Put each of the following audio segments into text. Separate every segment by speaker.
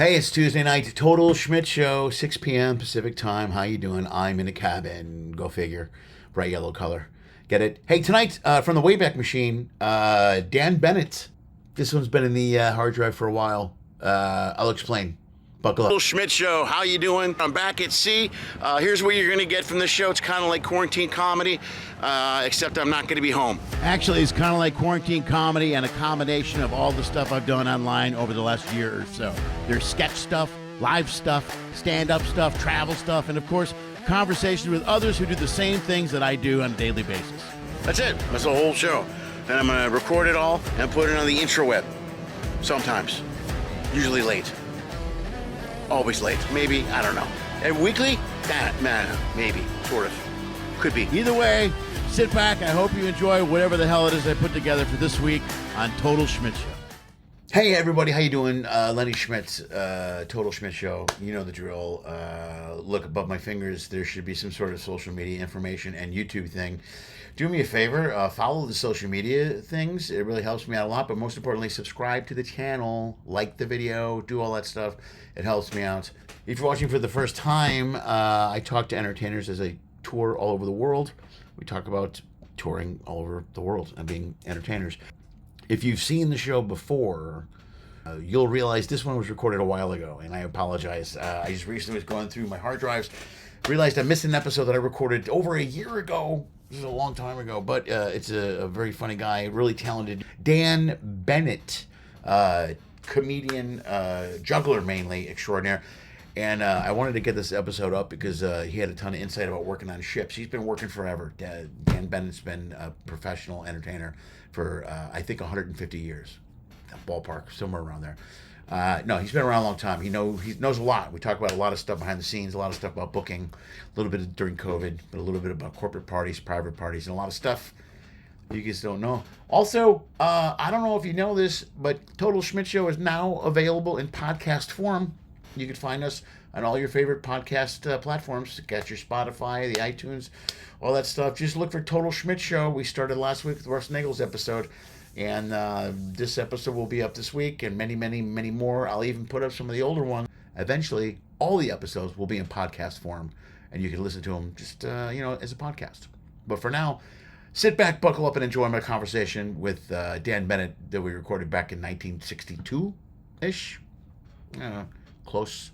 Speaker 1: Hey, it's Tuesday night, Total Schmidt Show, 6 p.m. Pacific time. How you doing? I'm in a cabin. Go figure. Bright yellow color. Get it? Hey, tonight, from the Wayback Machine, Dan Bennett. This one's been in the hard drive for a while. I'll explain. Buckle up.
Speaker 2: Total Schmidt Show. How you doing? I'm back at sea. Here's what you're going to get from this show. It's kind of like quarantine comedy, except I'm not going to be home.
Speaker 1: Actually, it's kind of like quarantine comedy and a combination of all the stuff I've done online over the last year or so. There's sketch stuff, live stuff, stand-up stuff, travel stuff, and of course, conversations with others who do the same things that I do on a daily basis.
Speaker 2: That's it. That's the whole show. Then I'm going to record it all and put it on the intraweb. Sometimes. Usually late. Always late. Maybe. I don't know. And weekly? Nah, maybe. Sort of. Could be.
Speaker 1: Either way, sit back. I hope you enjoy whatever the hell it is I put together for this week on Total Schmidt Show. Hey everybody, how you doing? Lenny Schmidt's Total Schmidt Show. You know the drill. Look above my fingers. There should be some sort of social media information and YouTube thing. Do me a favor, follow the social media things. It really helps me out a lot. But most importantly, subscribe to the channel, like the video, do all that stuff. It helps me out. If you're watching for the first time, I talk to entertainers as I tour all over the world. We talk about touring all over the world and being entertainers. If you've seen the show before, you'll realize this one was recorded a while ago, and I apologize. I just recently was going through my hard drives, realized I missed an episode that I recorded over a year ago. This is a long time ago, but it's a very funny guy, really talented. Dan Bennett, comedian, juggler mainly, extraordinaire. And I wanted to get this episode up because he had a ton of insight about working on ships. He's been working forever. Dan Bennett's been a professional entertainer for, I think, 150 years. Ballpark, somewhere around there. No, he's been around a long time. He knows a lot. We talk about a lot of stuff behind the scenes, a lot of stuff about booking, a little bit during COVID, but a little bit about corporate parties, private parties, and a lot of stuff you guys don't know. Also, I don't know if you know this, but Total Schmidt Show is now available in podcast form. You can find us on all your favorite podcast platforms. Got your Spotify, the iTunes, all that stuff. Just look for Total Schmidt Show. We started last week with Russ Nagel's episode. And this episode will be up this week and many, many, many more. I'll even put up some of the older ones. Eventually, all the episodes will be in podcast form. And you can listen to them just, as a podcast. But for now, sit back, buckle up, and enjoy my conversation with Dan Bennett that we recorded back in 1962-ish. Close.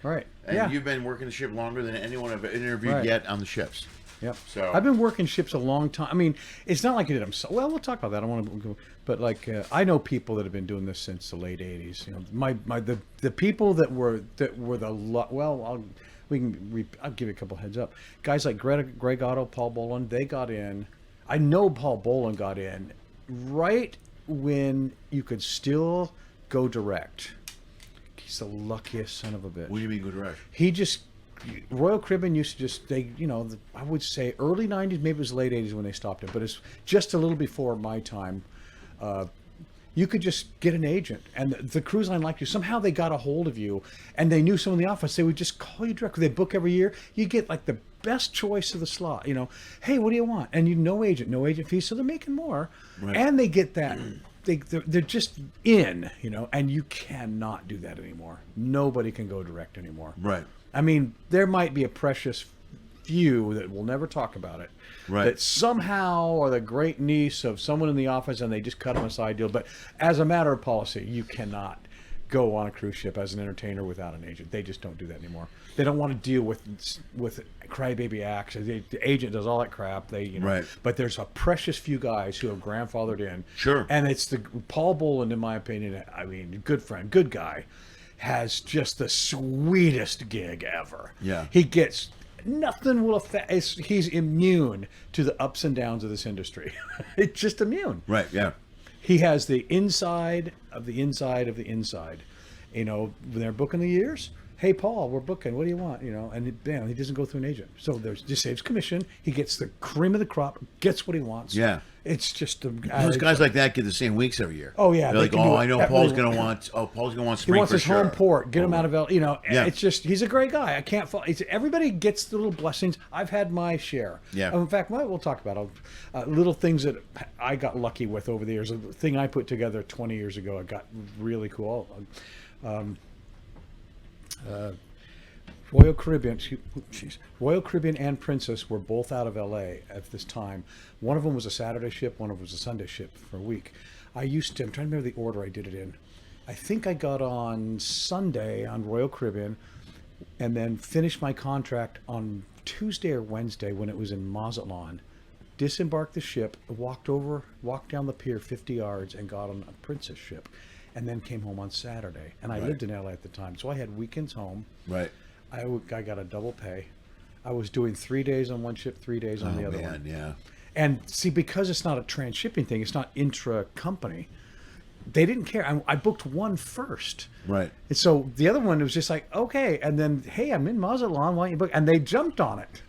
Speaker 3: Right.
Speaker 1: And you've been working the ship longer than anyone I've interviewed yet on the ships.
Speaker 3: Yep.
Speaker 1: So
Speaker 3: I've been working ships a long time. I mean, it's not like I did them. Well, we'll talk about that. I want to go, but I know people that have been doing this since the late '80s. The people that were I'll give you a couple heads up. Guys like Greg Otto, Paul Boland, they got in. I know Paul Boland got in right when you could still go direct. He's the luckiest son of a bitch.
Speaker 1: What do you mean go direct?
Speaker 3: He just. Royal Caribbean used to just, I would say early 90s, maybe it was late 80s when they stopped it, but it's just a little before my time. You could just get an agent, and the cruise line liked you. Somehow they got a hold of you, and they knew someone in the office. They would just call you direct. They book every year. You get like the best choice of the slot. Hey, what do you want? And no agent fee, so they're making more, right. And they get that. They're just in, and you cannot do that anymore. Nobody can go direct anymore.
Speaker 1: Right.
Speaker 3: I mean, there might be a precious few that will never talk about it.
Speaker 1: Right.
Speaker 3: That somehow are the great niece of someone in the office and they just cut them a side deal. But as a matter of policy, you cannot go on a cruise ship as an entertainer without an agent. They just don't do that anymore. They don't want to deal with crybaby acts. The agent does all that crap.
Speaker 1: Right.
Speaker 3: But there's a precious few guys who have grandfathered in.
Speaker 1: Sure.
Speaker 3: And it's Paul Boland, in my opinion, good friend, good guy, has just the sweetest gig ever.
Speaker 1: Yeah.
Speaker 3: He gets nothing will affect. He's immune to the ups and downs of this industry. It's just immune.
Speaker 1: Right. Yeah.
Speaker 3: He has the inside of the inside of the inside. When they're booking the years, hey, Paul, we're booking. What do you want? And he doesn't go through an agent. So just saves commission. He gets the cream of the crop, gets what he wants.
Speaker 1: Yeah.
Speaker 3: It's just
Speaker 1: those guys like that get the same weeks every year.
Speaker 3: Oh yeah,
Speaker 1: they're like, I know Paul's gonna want. Oh, Paul's gonna want spring.
Speaker 3: He wants
Speaker 1: for
Speaker 3: his
Speaker 1: sure.
Speaker 3: home port. Get him out of L.
Speaker 1: Yeah.
Speaker 3: It's just he's a great guy. I can't. Everybody gets the little blessings. I've had my share.
Speaker 1: Yeah.
Speaker 3: In fact, we'll talk about little things that I got lucky with over the years. A thing I put together 20 years ago, I got really cool. Royal Caribbean and Princess were both out of LA at this time. One of them was a Saturday ship, one of them was a Sunday ship for a week. I'm trying to remember the order I did it in. I think I got on Sunday on Royal Caribbean and then finished my contract on Tuesday or Wednesday when it was in Mazatlan. Disembarked the ship, walked down the pier 50 yards and got on a Princess ship, and then came home on Saturday. And I lived in LA at the time, so I had weekends home.
Speaker 1: Right.
Speaker 3: I got a double pay. I was doing 3 days on one ship, 3 days on the other one.
Speaker 1: Yeah.
Speaker 3: And see, because it's not a transshipping thing, it's not intra-company, they didn't care. I booked one first.
Speaker 1: Right.
Speaker 3: And so the other one was just like, okay. And then, hey, I'm in Mazatlan. Why don't you book? And they jumped on it.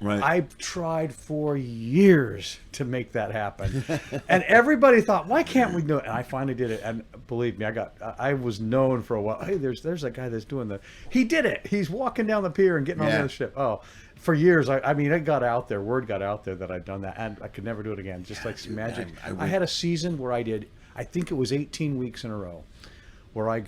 Speaker 1: Right.
Speaker 3: I tried for years to make that happen. And everybody thought, why can't we do it? And I finally did it. And believe me, I was known for a while. Hey, there's a guy that's doing he did it. He's walking down the pier and getting on the other ship. Oh, for years, it got out there. Word got out there that I'd done that. And I could never do it again. Just like some magic. I had a season where I think it was 18 weeks in a row where I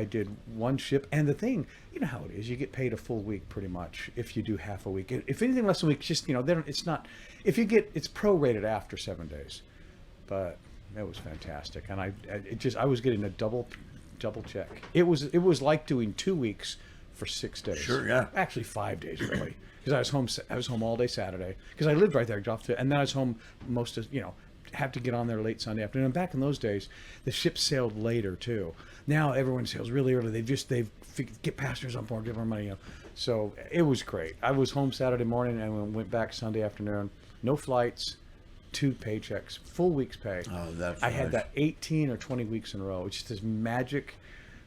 Speaker 3: did one ship. And the thing, you know how it is, you get paid a full week pretty much if you do half a week. If anything less than a week, just, it's not, it's prorated after 7 days. But it was fantastic. And I was getting a double check. It was like doing 2 weeks for 6 days.
Speaker 1: Sure, yeah.
Speaker 3: Actually 5 days really. Because I was home all day Saturday because I lived right there, and then I was home most of, have to get on there late Sunday afternoon. And back in those days, the ship sailed later too. Now everyone sails really early. They get passengers on board, give them money. So it was great. I was home Saturday morning and went back Sunday afternoon. No flights, 2 paychecks, full week's pay.
Speaker 1: Oh, that's
Speaker 3: I had that 18 or 20 weeks in a row. It's just this magic.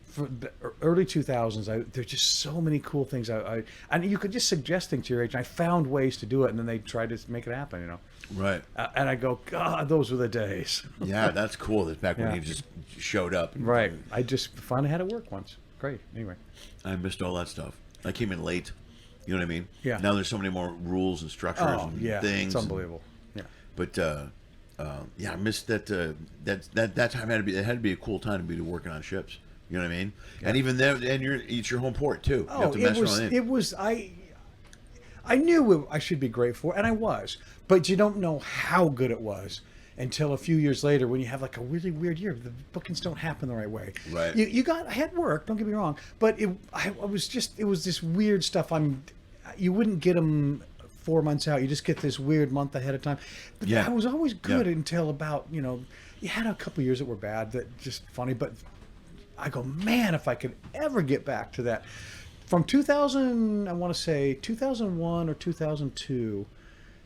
Speaker 3: For the early 2000s, there's just so many cool things. And you could just suggest things to your agent. I found ways to do it, and then they tried to make it happen.
Speaker 1: Right.
Speaker 3: And I go, God, those were the days.
Speaker 1: Yeah, that's cool. That's back when you just showed up.
Speaker 3: Right. I just finally had it work once. Great. Anyway.
Speaker 1: I missed all that stuff. I came in late. You know what I mean?
Speaker 3: Yeah.
Speaker 1: Now there's so many more rules and structures and things.
Speaker 3: It's unbelievable. Yeah.
Speaker 1: But I missed that. That time had to be a cool time to be working on ships. You know what I mean? Yeah. And even there, it's your home port too.
Speaker 3: Oh, it was. I knew I should be great for it, and I was. But you don't know how good it was until a few years later when you have like a really weird year. The bookings don't happen the right way.
Speaker 1: Right.
Speaker 3: I had work. Don't get me wrong, but it was this weird stuff. You wouldn't get them 4 months out. You just get this weird month ahead of time. But I was always good until about you had a couple years that were bad. That just funny, but. I go, man, if I could ever get back to that. From 2000, I want to say 2001 or 2002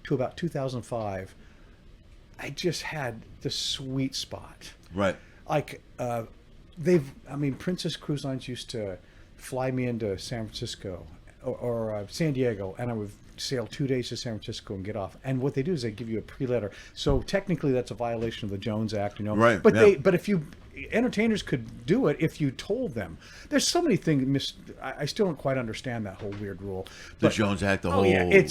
Speaker 3: to about 2005, I just had the sweet spot.
Speaker 1: Right.
Speaker 3: Like, Princess Cruise Lines used to fly me into San Francisco or San Diego, and I would sail 2 days to San Francisco and get off. And what they do is they give you a pre-letter. So technically that's a violation of the Jones Act,
Speaker 1: Right.
Speaker 3: But but if entertainers could do it if you told them. There's so many things. I still don't quite understand that whole weird rule.
Speaker 1: The Jones Act, the whole.
Speaker 3: Yeah,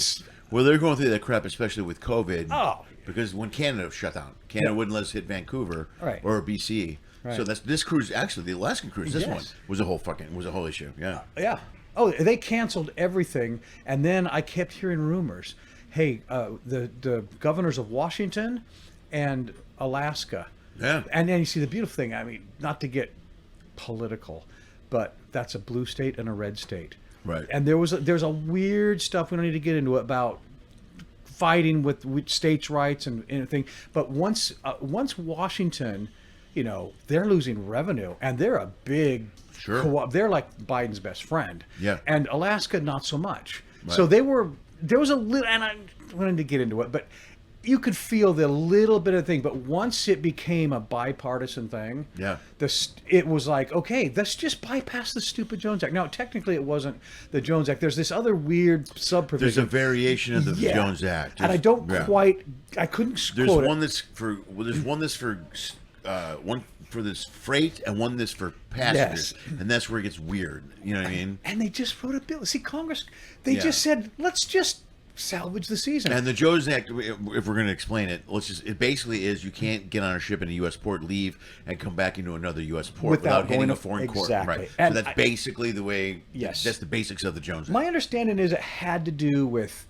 Speaker 1: well, they're going through that crap, especially with COVID.
Speaker 3: Oh.
Speaker 1: Because when Canada shut down, Canada wouldn't let us hit Vancouver or BC.
Speaker 3: Right.
Speaker 1: So this cruise, actually, the Alaskan cruise, this one was a whole issue. Yeah.
Speaker 3: Yeah. Oh, they canceled everything, and then I kept hearing rumors. Hey, the governors of Washington and Alaska.
Speaker 1: Yeah.
Speaker 3: And then you see the beautiful thing. Not to get political, but that's a blue state and a red state.
Speaker 1: Right.
Speaker 3: And there's a weird stuff we don't need to get into about fighting with states' rights and anything. But once Washington, they're losing revenue, and they're a big they're like Biden's best friend.
Speaker 1: Yeah.
Speaker 3: And Alaska, not so much.
Speaker 1: Right.
Speaker 3: So there was a little, and I wanted to get into it, but you could feel the little bit of thing, but once it became a bipartisan thing, it was like, okay, let's just bypass the stupid Jones Act. Now, technically, it wasn't the Jones Act. There's this other weird sub-provision.
Speaker 1: There's a variation of the Jones Act.
Speaker 3: And I don't quite, I couldn't quote
Speaker 1: one that's for, there's one that's for, one for this freight and one that's for passengers. Yes. And that's where it gets weird. You know what I mean?
Speaker 3: And they just wrote a bill. See, Congress, they just said, let's just salvage the season.
Speaker 1: And the Jones Act, if we're going to explain it, it basically is you can't get on a ship in a U.S. port, leave, and come back into another U.S. port without hitting a foreign court. Right. And so that's basically the way. Yes. That's the basics of the Jones Act.
Speaker 3: My understanding is it had to do with,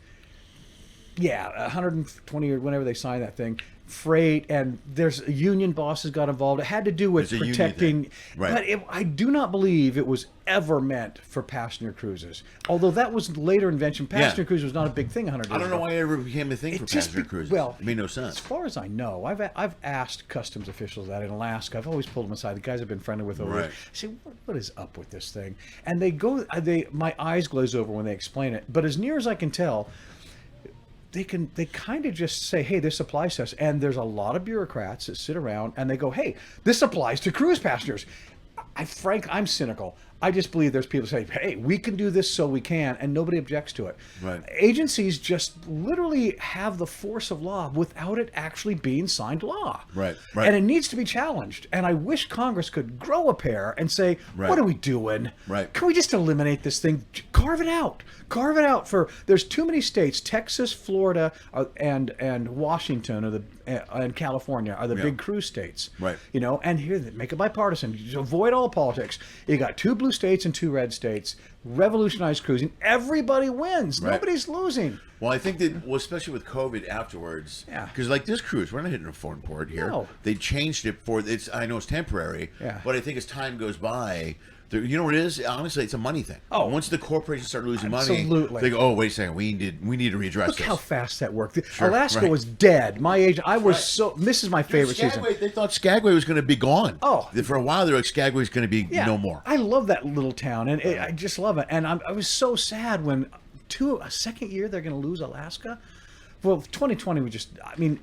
Speaker 3: 120 or whenever they signed that thing. Freight, and there's union bosses got involved. It had to do with protecting, but I do not believe it was ever meant for passenger cruises. Although that was later invention. Passenger cruise was not a big thing 100 years ago.
Speaker 1: I don't know why it ever became a thing for passenger cruises. Well, it made no sense.
Speaker 3: As far as I know, I've asked customs officials that in Alaska. I've always pulled them aside. The guys I've been friendly with over there. I say, what is up with this thing? And my eyes glaze over when they explain it. But as near as I can tell, they kind of just say, hey, this applies to us. And there's a lot of bureaucrats that sit around and they go, hey, this applies to cruise passengers. I'm cynical. I just believe there's people saying, hey, we can do this, so we can, and nobody objects to it.
Speaker 1: Right.
Speaker 3: Agencies just literally have the force of law without it actually being signed law.
Speaker 1: Right.
Speaker 3: And it needs to be challenged. And I wish Congress could grow a pair and say, what are we doing?
Speaker 1: Right.
Speaker 3: Can we just eliminate this thing? Carve it out. Carve it out there's too many states. Texas, Florida, and Washington and California are the big cruise states.
Speaker 1: Right.
Speaker 3: And here, make it bipartisan. Just avoid all politics. You got 2 blue states and 2 red states. Revolutionize cruising. Everybody wins.
Speaker 1: Right.
Speaker 3: Nobody's losing.
Speaker 1: Well, I think that, especially with COVID afterwards, because like this cruise, we're not hitting a foreign port here.
Speaker 3: No.
Speaker 1: They changed it I know it's temporary, but I think as time goes by, you know what it is? Honestly, it's a money thing.
Speaker 3: Oh,
Speaker 1: once the corporations start losing money,
Speaker 3: absolutely.
Speaker 1: They go, oh, wait a second, we need to readdress
Speaker 3: Look
Speaker 1: this.
Speaker 3: how fast that worked. Alaska was dead. My age, I was this is my favorite season.
Speaker 1: They thought Skagway was going to be gone.
Speaker 3: Oh.
Speaker 1: For a while, they were like, Skagway's going to be no more.
Speaker 3: I love that little town, and I just love it. And I was so sad when a second year they're going to lose Alaska. Well, 2020 was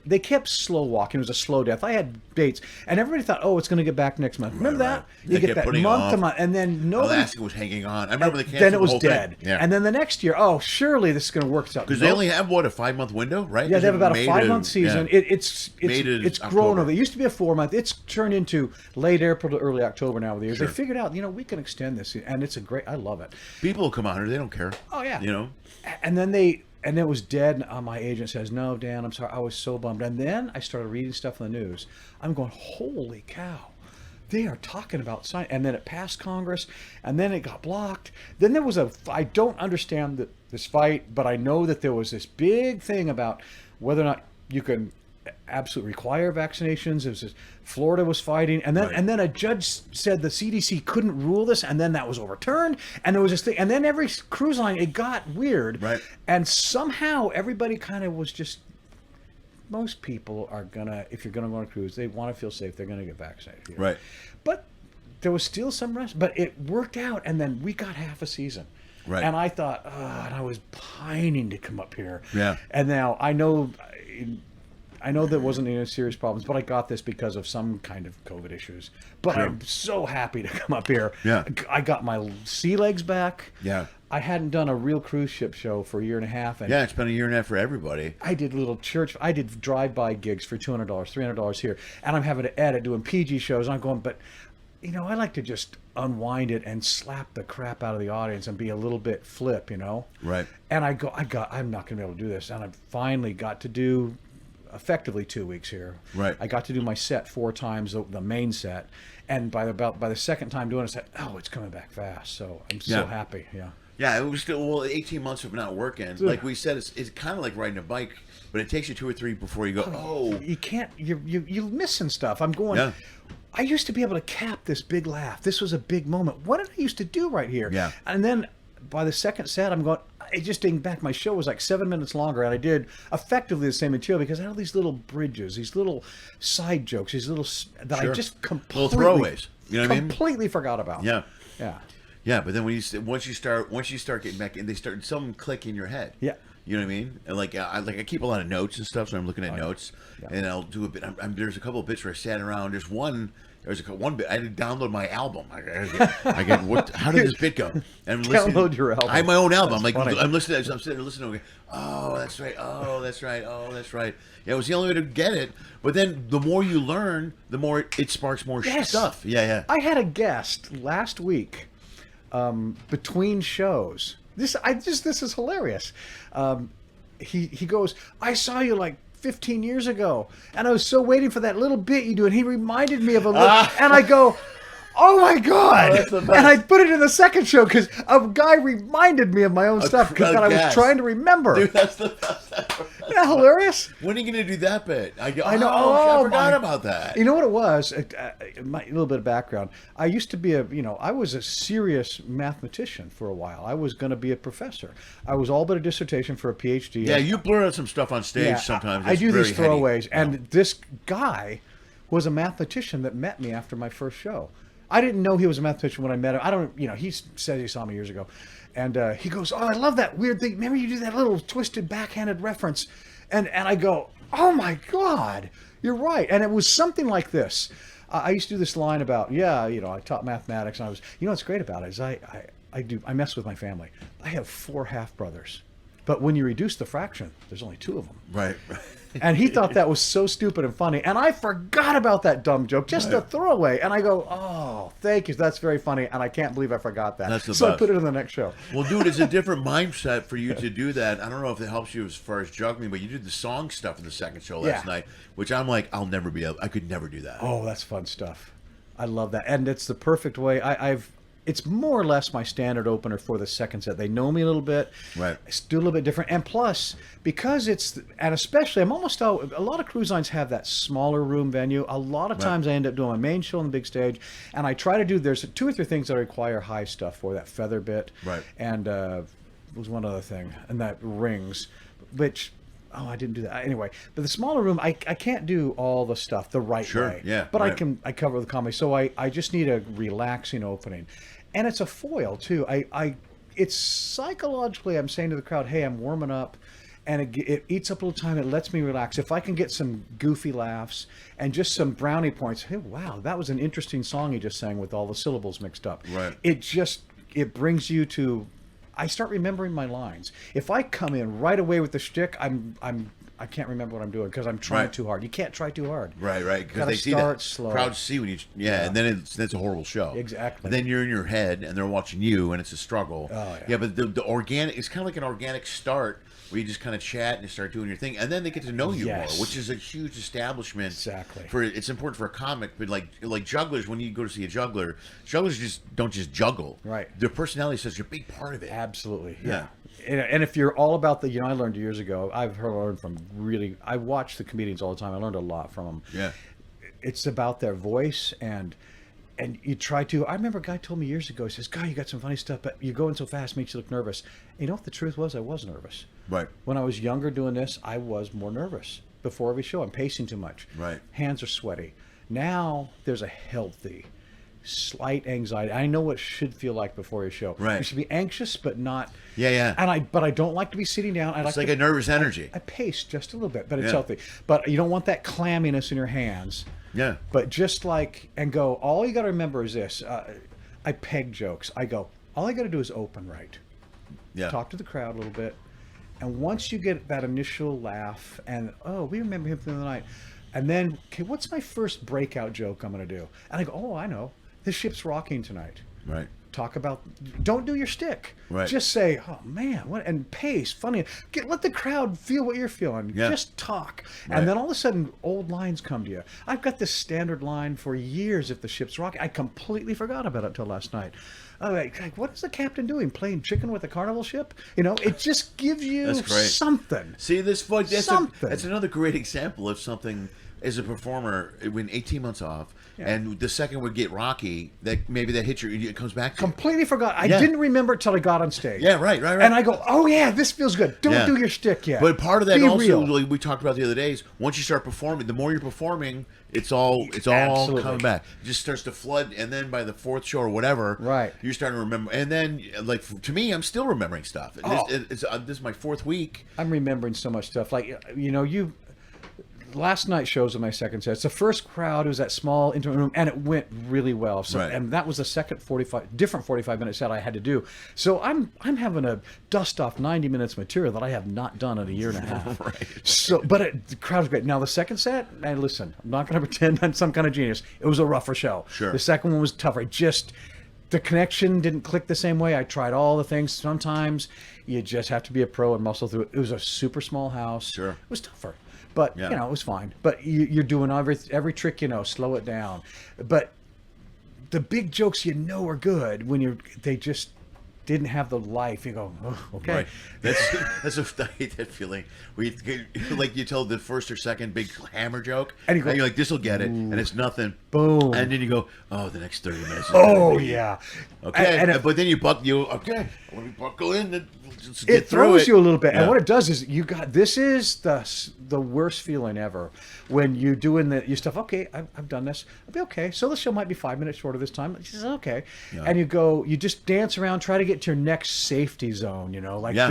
Speaker 3: they kept slow walking. It was a slow death. I had dates, and everybody thought, oh, it's going to get back next month. Remember that? You get that month to month, and then nobody.
Speaker 1: Alaska was hanging on. I remember they canceled
Speaker 3: then it was
Speaker 1: the whole
Speaker 3: dead.
Speaker 1: Thing. Yeah.
Speaker 3: And then the next year, oh, surely this is going to work out.
Speaker 1: Because they only have, a 5-month window, right?
Speaker 3: Yeah, they have about a 5-month season.
Speaker 1: Yeah.
Speaker 3: It's grown over. It used to be a 4-month. It's turned into late April to early October now with the years. They figured out, we can extend this, and it's I love it.
Speaker 1: People will come on here. They don't care.
Speaker 3: Oh, yeah.
Speaker 1: And
Speaker 3: then and it was dead. And my agent says, no, Dan, I'm sorry. I was so bummed. And then I started reading stuff in the news. I'm going, holy cow. They are talking about signing. And then it passed Congress. And then it got blocked. Then there was I don't understand this fight, but I know that there was this big thing about whether or not you can absolutely require vaccinations. It was Florida was fighting, and then a judge said the CDC couldn't rule this, and then that was overturned, and there was this thing, and then every cruise line, it got weird, and somehow everybody kind of was just. Most people are if you're gonna go on a cruise, they want to feel safe. They're gonna get vaccinated,
Speaker 1: right?
Speaker 3: But there was still some rest, but it worked out, and then we got half a season.
Speaker 1: Right.
Speaker 3: And I thought, and I was pining to come up here.
Speaker 1: Yeah.
Speaker 3: And now I know there wasn't any serious problems, but I got this because of some kind of COVID issues. But I'm so happy to come up here.
Speaker 1: Yeah.
Speaker 3: I got my sea legs back.
Speaker 1: Yeah.
Speaker 3: I hadn't done a real cruise ship show for a year and a half. And
Speaker 1: it's been a year and a half for everybody.
Speaker 3: I did little church. I did drive-by gigs for $200, $300 here. And I'm having to edit, doing PG shows. I'm going, but, I like to just unwind it and slap the crap out of the audience and be a little bit flip,
Speaker 1: Right.
Speaker 3: And I'm not going to be able to do this. And I finally got to do effectively 2 weeks here.
Speaker 1: Right.
Speaker 3: I got to do my set 4 times, the main set. And by the second time doing it, I said, oh, it's coming back fast. So I'm so happy. Yeah.
Speaker 1: Yeah, it was still 18 months of not working. Like we said, it's kind of like riding a bike, but it takes you 2 or 3 before you go.
Speaker 3: You can't. You're missing stuff. I'm going.
Speaker 1: Yeah.
Speaker 3: I used to be able to cap this big laugh. This was a big moment. What did I used to do right here?
Speaker 1: Yeah.
Speaker 3: And then by the second set, I'm going. It just didn't back. My show was like 7 minutes longer, and I did effectively the same material because I had all these little bridges, these little side jokes, these little that I just completely
Speaker 1: little throwaways. You know what I mean?
Speaker 3: Completely forgot about.
Speaker 1: Yeah.
Speaker 3: Yeah.
Speaker 1: Yeah, but then once you start getting back in, they start some click in your head.
Speaker 3: Yeah.
Speaker 1: You know what I mean? And I keep a lot of notes and stuff, so I'm looking at notes, and I'll do a bit. There's a couple of bits where I sat around. There's one bit. I had to download my album. How did this bit go? And I'm
Speaker 3: Download your album.
Speaker 1: I have my own album.
Speaker 3: Funny.
Speaker 1: I'm listening. I'm sitting there listening. Okay, oh, that's right. Oh, that's right. Oh, that's right. Yeah, it was the only way to get it. But then the more you learn, the more it sparks more stuff. Yeah.
Speaker 3: I had a guest last week, between shows. This is hilarious. He goes, I saw you like 15 years ago, and I was so waiting for that little bit you do, and he reminded me of a little, and I go, oh my God.
Speaker 1: That's the best.
Speaker 3: And I put it in the second show because a guy reminded me of my own stuff because I was trying to remember.
Speaker 1: Dude, that's the best.
Speaker 3: Isn't that hilarious?
Speaker 1: When are you going to do that bit? I know.
Speaker 3: Oh,
Speaker 1: I forgot about that.
Speaker 3: You know what it was? A little bit of background. I used to be I was a serious mathematician for a while. I was going to be a professor. I was all but a dissertation for a PhD.
Speaker 1: Yeah, you blur out some stuff on stage sometimes.
Speaker 3: I do these throwaways.
Speaker 1: Heady.
Speaker 3: And this guy was a mathematician that met me after my first show. I didn't know he was a mathematician when I met him. He said he saw me years ago. And he goes, oh, I love that weird thing. Remember you do that little twisted backhanded reference? And I go, oh my God, you're right. And it was something like this. I used to do this line about, I taught mathematics. And I was, what's great about it is I mess with my family. I have 4 half brothers. But when you reduce the fraction, there's only 2 of them.
Speaker 1: Right.
Speaker 3: And he thought that was so stupid and funny. And I forgot about that dumb joke, just a throwaway. And I go, oh, thank you. That's very funny. And I can't believe I forgot that.
Speaker 1: That's the
Speaker 3: so
Speaker 1: best.
Speaker 3: I put it in the next show.
Speaker 1: Well, dude, it's a different mindset for you to do that. I don't know if it helps you as far as juggling, but you did the song stuff in the second show last night, which I'm like, I could never do that.
Speaker 3: Oh, that's fun stuff. I love that. And it's the perfect way. It's more or less my standard opener for the second set. They know me a little bit.
Speaker 1: Right.
Speaker 3: It's do a little bit different. And plus, because especially, a lot of cruise lines have that smaller room venue. A lot of times I end up doing my main show on the big stage. And I try to there's 2 or 3 things that require high stuff for that feather bit.
Speaker 1: Right.
Speaker 3: And was one other thing. And that rings, which... Oh, I didn't do that. Anyway, but the smaller room, I can't do all the stuff the right way.
Speaker 1: Yeah.
Speaker 3: But I cover the comedy. So I just need a relaxing opening. And it's a foil too. It's psychologically, I'm saying to the crowd, hey, I'm warming up, and it eats up a little time. It lets me relax. If I can get some goofy laughs and just some brownie points, hey, wow, that was an interesting song you just sang with all the syllables mixed up.
Speaker 1: Right.
Speaker 3: It brings you to. I start remembering my lines. If I come in right away with the shtick, I can't remember what I'm doing because I'm trying too hard. You can't try too hard.
Speaker 1: Right. Because they see
Speaker 3: start
Speaker 1: that.
Speaker 3: slow.
Speaker 1: Crowds see when you, and then it's a horrible show.
Speaker 3: Exactly.
Speaker 1: And then you're in your head, and they're watching you, and it's a struggle.
Speaker 3: Oh, yeah.
Speaker 1: Yeah, but the organic, it's kind of like an organic start where you just kind of chat and you start doing your thing, and then they get to know you more, which is a huge establishment.
Speaker 3: Exactly.
Speaker 1: It's important for a comic, but like jugglers, when you go to see a juggler, jugglers don't just juggle.
Speaker 3: Right.
Speaker 1: Their personality says you're a big part of it.
Speaker 3: Absolutely.
Speaker 1: Yeah.
Speaker 3: And if you're all about I learned years ago, I watch the comedians all the time. I learned a lot from them.
Speaker 1: Yeah.
Speaker 3: It's about their voice and you try to. I remember a guy told me years ago, he says, "God, you got some funny stuff, but you're going so fast, makes you look nervous." You know what the truth was? I was nervous.
Speaker 1: Right.
Speaker 3: When I was younger doing this, I was more nervous before every show. I'm pacing too much.
Speaker 1: Right.
Speaker 3: Hands are sweaty. Now there's a healthy, slight anxiety. I know what it should feel like before your show.
Speaker 1: Right.
Speaker 3: You should be anxious, but not.
Speaker 1: Yeah.
Speaker 3: And but I don't like to be sitting down.
Speaker 1: It's like a nervous energy.
Speaker 3: I pace just a little bit, but it's healthy. But you don't want that clamminess in your hands.
Speaker 1: Yeah.
Speaker 3: But just all you got to remember is this. I peg jokes. I go, all I got to do is open right.
Speaker 1: Yeah.
Speaker 3: Talk to the crowd a little bit. And once you get that initial laugh and, oh, we remember him from the night. And then, okay, what's my first breakout joke I'm going to do? And I go, oh, I know. The ship's rocking tonight.
Speaker 1: Right.
Speaker 3: Talk about, don't do your shtick.
Speaker 1: Right.
Speaker 3: Just say, oh man, what, and pace, funny. Let the crowd feel what you're feeling.
Speaker 1: Yeah.
Speaker 3: Just talk.
Speaker 1: Right.
Speaker 3: And then all of a sudden, old lines come to you. I've got this standard line for years if the ship's rocking. I completely forgot about it until last night. Like, what is the captain doing? Playing chicken with a carnival ship? It just gives you something.
Speaker 1: See, that's
Speaker 3: Something.
Speaker 1: another great example of something as a performer when 18 months off,
Speaker 3: Yeah.
Speaker 1: and the second would get rocky, that maybe that hits it comes back to you.
Speaker 3: Completely forgot. I
Speaker 1: Yeah.
Speaker 3: didn't remember it till I got on stage.
Speaker 1: Yeah, right.
Speaker 3: And I go, oh yeah, this feels good. Don't
Speaker 1: Yeah.
Speaker 3: do your shtick yet.
Speaker 1: But part of that
Speaker 3: Be
Speaker 1: also,
Speaker 3: real.
Speaker 1: like we talked about the other days, once you start performing, the more you're performing, it's all
Speaker 3: Absolutely.
Speaker 1: coming back. It just starts to flood, and then by the fourth show or whatever,
Speaker 3: Right.
Speaker 1: you're starting to remember. And then, like to me, I'm still remembering stuff.
Speaker 3: Oh.
Speaker 1: This is my fourth week.
Speaker 3: I'm remembering so much stuff. Like, last night's shows of my second set. It's the first crowd. It was that small intimate room, and it went really well. So,
Speaker 1: Right.
Speaker 3: and that was the second 45-minute set I had to do. So I'm having to dust off 90 minutes material that I have not done in a year and a half.
Speaker 1: Right.
Speaker 3: So, but the crowd was great. Now the second set, and listen, I'm not going to pretend I'm some kind of genius. It was a rougher show.
Speaker 1: Sure.
Speaker 3: The second one was tougher. The connection didn't click the same way. I tried all the things. Sometimes you just have to be a pro and muscle through it. It was a super small house.
Speaker 1: Sure.
Speaker 3: It was tougher. But,
Speaker 1: Yeah.
Speaker 3: it was fine. But you're doing every trick, slow it down. But the big jokes are good when they just didn't have the life. You go, oh, okay.
Speaker 1: Right. I hate that feeling. Where you tell the first or second big hammer joke,
Speaker 3: And you go,
Speaker 1: you're like, this will get it, and it's nothing.
Speaker 3: Boom.
Speaker 1: And then you go, oh, the next 30 minutes. Is
Speaker 3: Oh,
Speaker 1: gonna be-
Speaker 3: yeah.
Speaker 1: Okay.
Speaker 3: And
Speaker 1: But then okay, let me buckle in and just
Speaker 3: it
Speaker 1: get through
Speaker 3: throws
Speaker 1: it.
Speaker 3: you a little bit.
Speaker 1: Yeah.
Speaker 3: And what it does is this is the worst feeling ever when you're doing your stuff. Okay, I've done this. I'll be okay. So the show might be 5 minutes shorter this time. She says, okay.
Speaker 1: Yeah.
Speaker 3: And you just dance around, try to get to your next safety zone, like
Speaker 1: Yeah.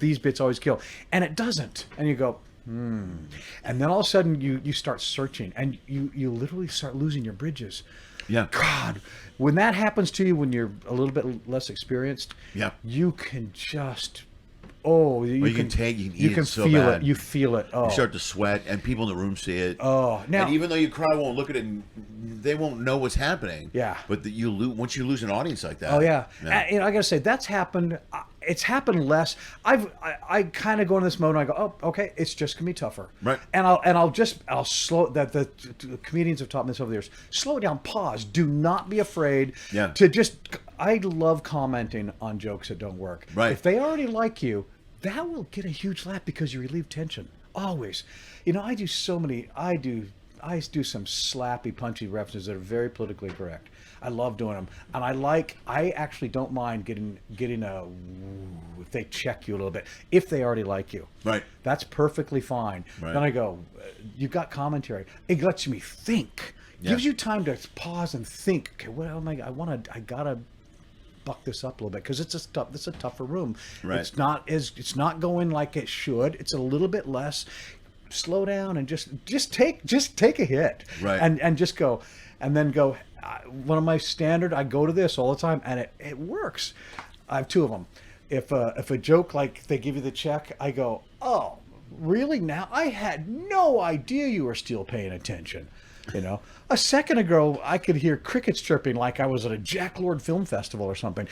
Speaker 3: these bits always kill. And it doesn't. And you go, And then all of a sudden you start searching and you literally start losing your bridges.
Speaker 1: Yeah.
Speaker 3: God, when that happens to you when you're a little bit less experienced,
Speaker 1: Yeah.
Speaker 3: you can just
Speaker 1: you can eat it so
Speaker 3: feel
Speaker 1: bad.
Speaker 3: it. You feel it. Oh,
Speaker 1: You start to sweat, and people in the room see it.
Speaker 3: Oh, now-
Speaker 1: and even though your crowd won't look at it, and they won't know what's happening.
Speaker 3: Yeah.
Speaker 1: But once you lose an audience like that.
Speaker 3: Oh yeah, I gotta say that's happened. It's happened less. I kind of go in this mode and I go, oh, okay, it's just gonna be tougher.
Speaker 1: Right.
Speaker 3: And I'll slow that. The comedians have taught me this over the years. Slow it down. Pause. Do not be afraid.
Speaker 1: Yeah.
Speaker 3: To just. I love commenting on jokes that don't work.
Speaker 1: Right.
Speaker 3: If they already like you, that will get a huge laugh because you relieve tension. Always. I do so many. I do some slappy, punchy references that are very politically correct. I love doing them, and I actually don't mind getting a if they check you a little bit if they already like you.
Speaker 1: Right.
Speaker 3: That's perfectly fine.
Speaker 1: Right.
Speaker 3: Then I go, you got commentary. It lets me think.
Speaker 1: Yeah.
Speaker 3: Gives you time to pause and think. Okay, what am I gotta buck this up a little bit because it's a tougher room.
Speaker 1: Right.
Speaker 3: It's not going like it should. It's a little bit less. Slow down and just take a hit.
Speaker 1: Right.
Speaker 3: And just go, and then go. One of my standard, I go to this all the time, and it works. I have two of them. If a joke, like they give you the check, I go, oh, really? Now I had no idea you were still paying attention. A second ago, I could hear crickets chirping like I was at a Jack Lord Film Festival or something.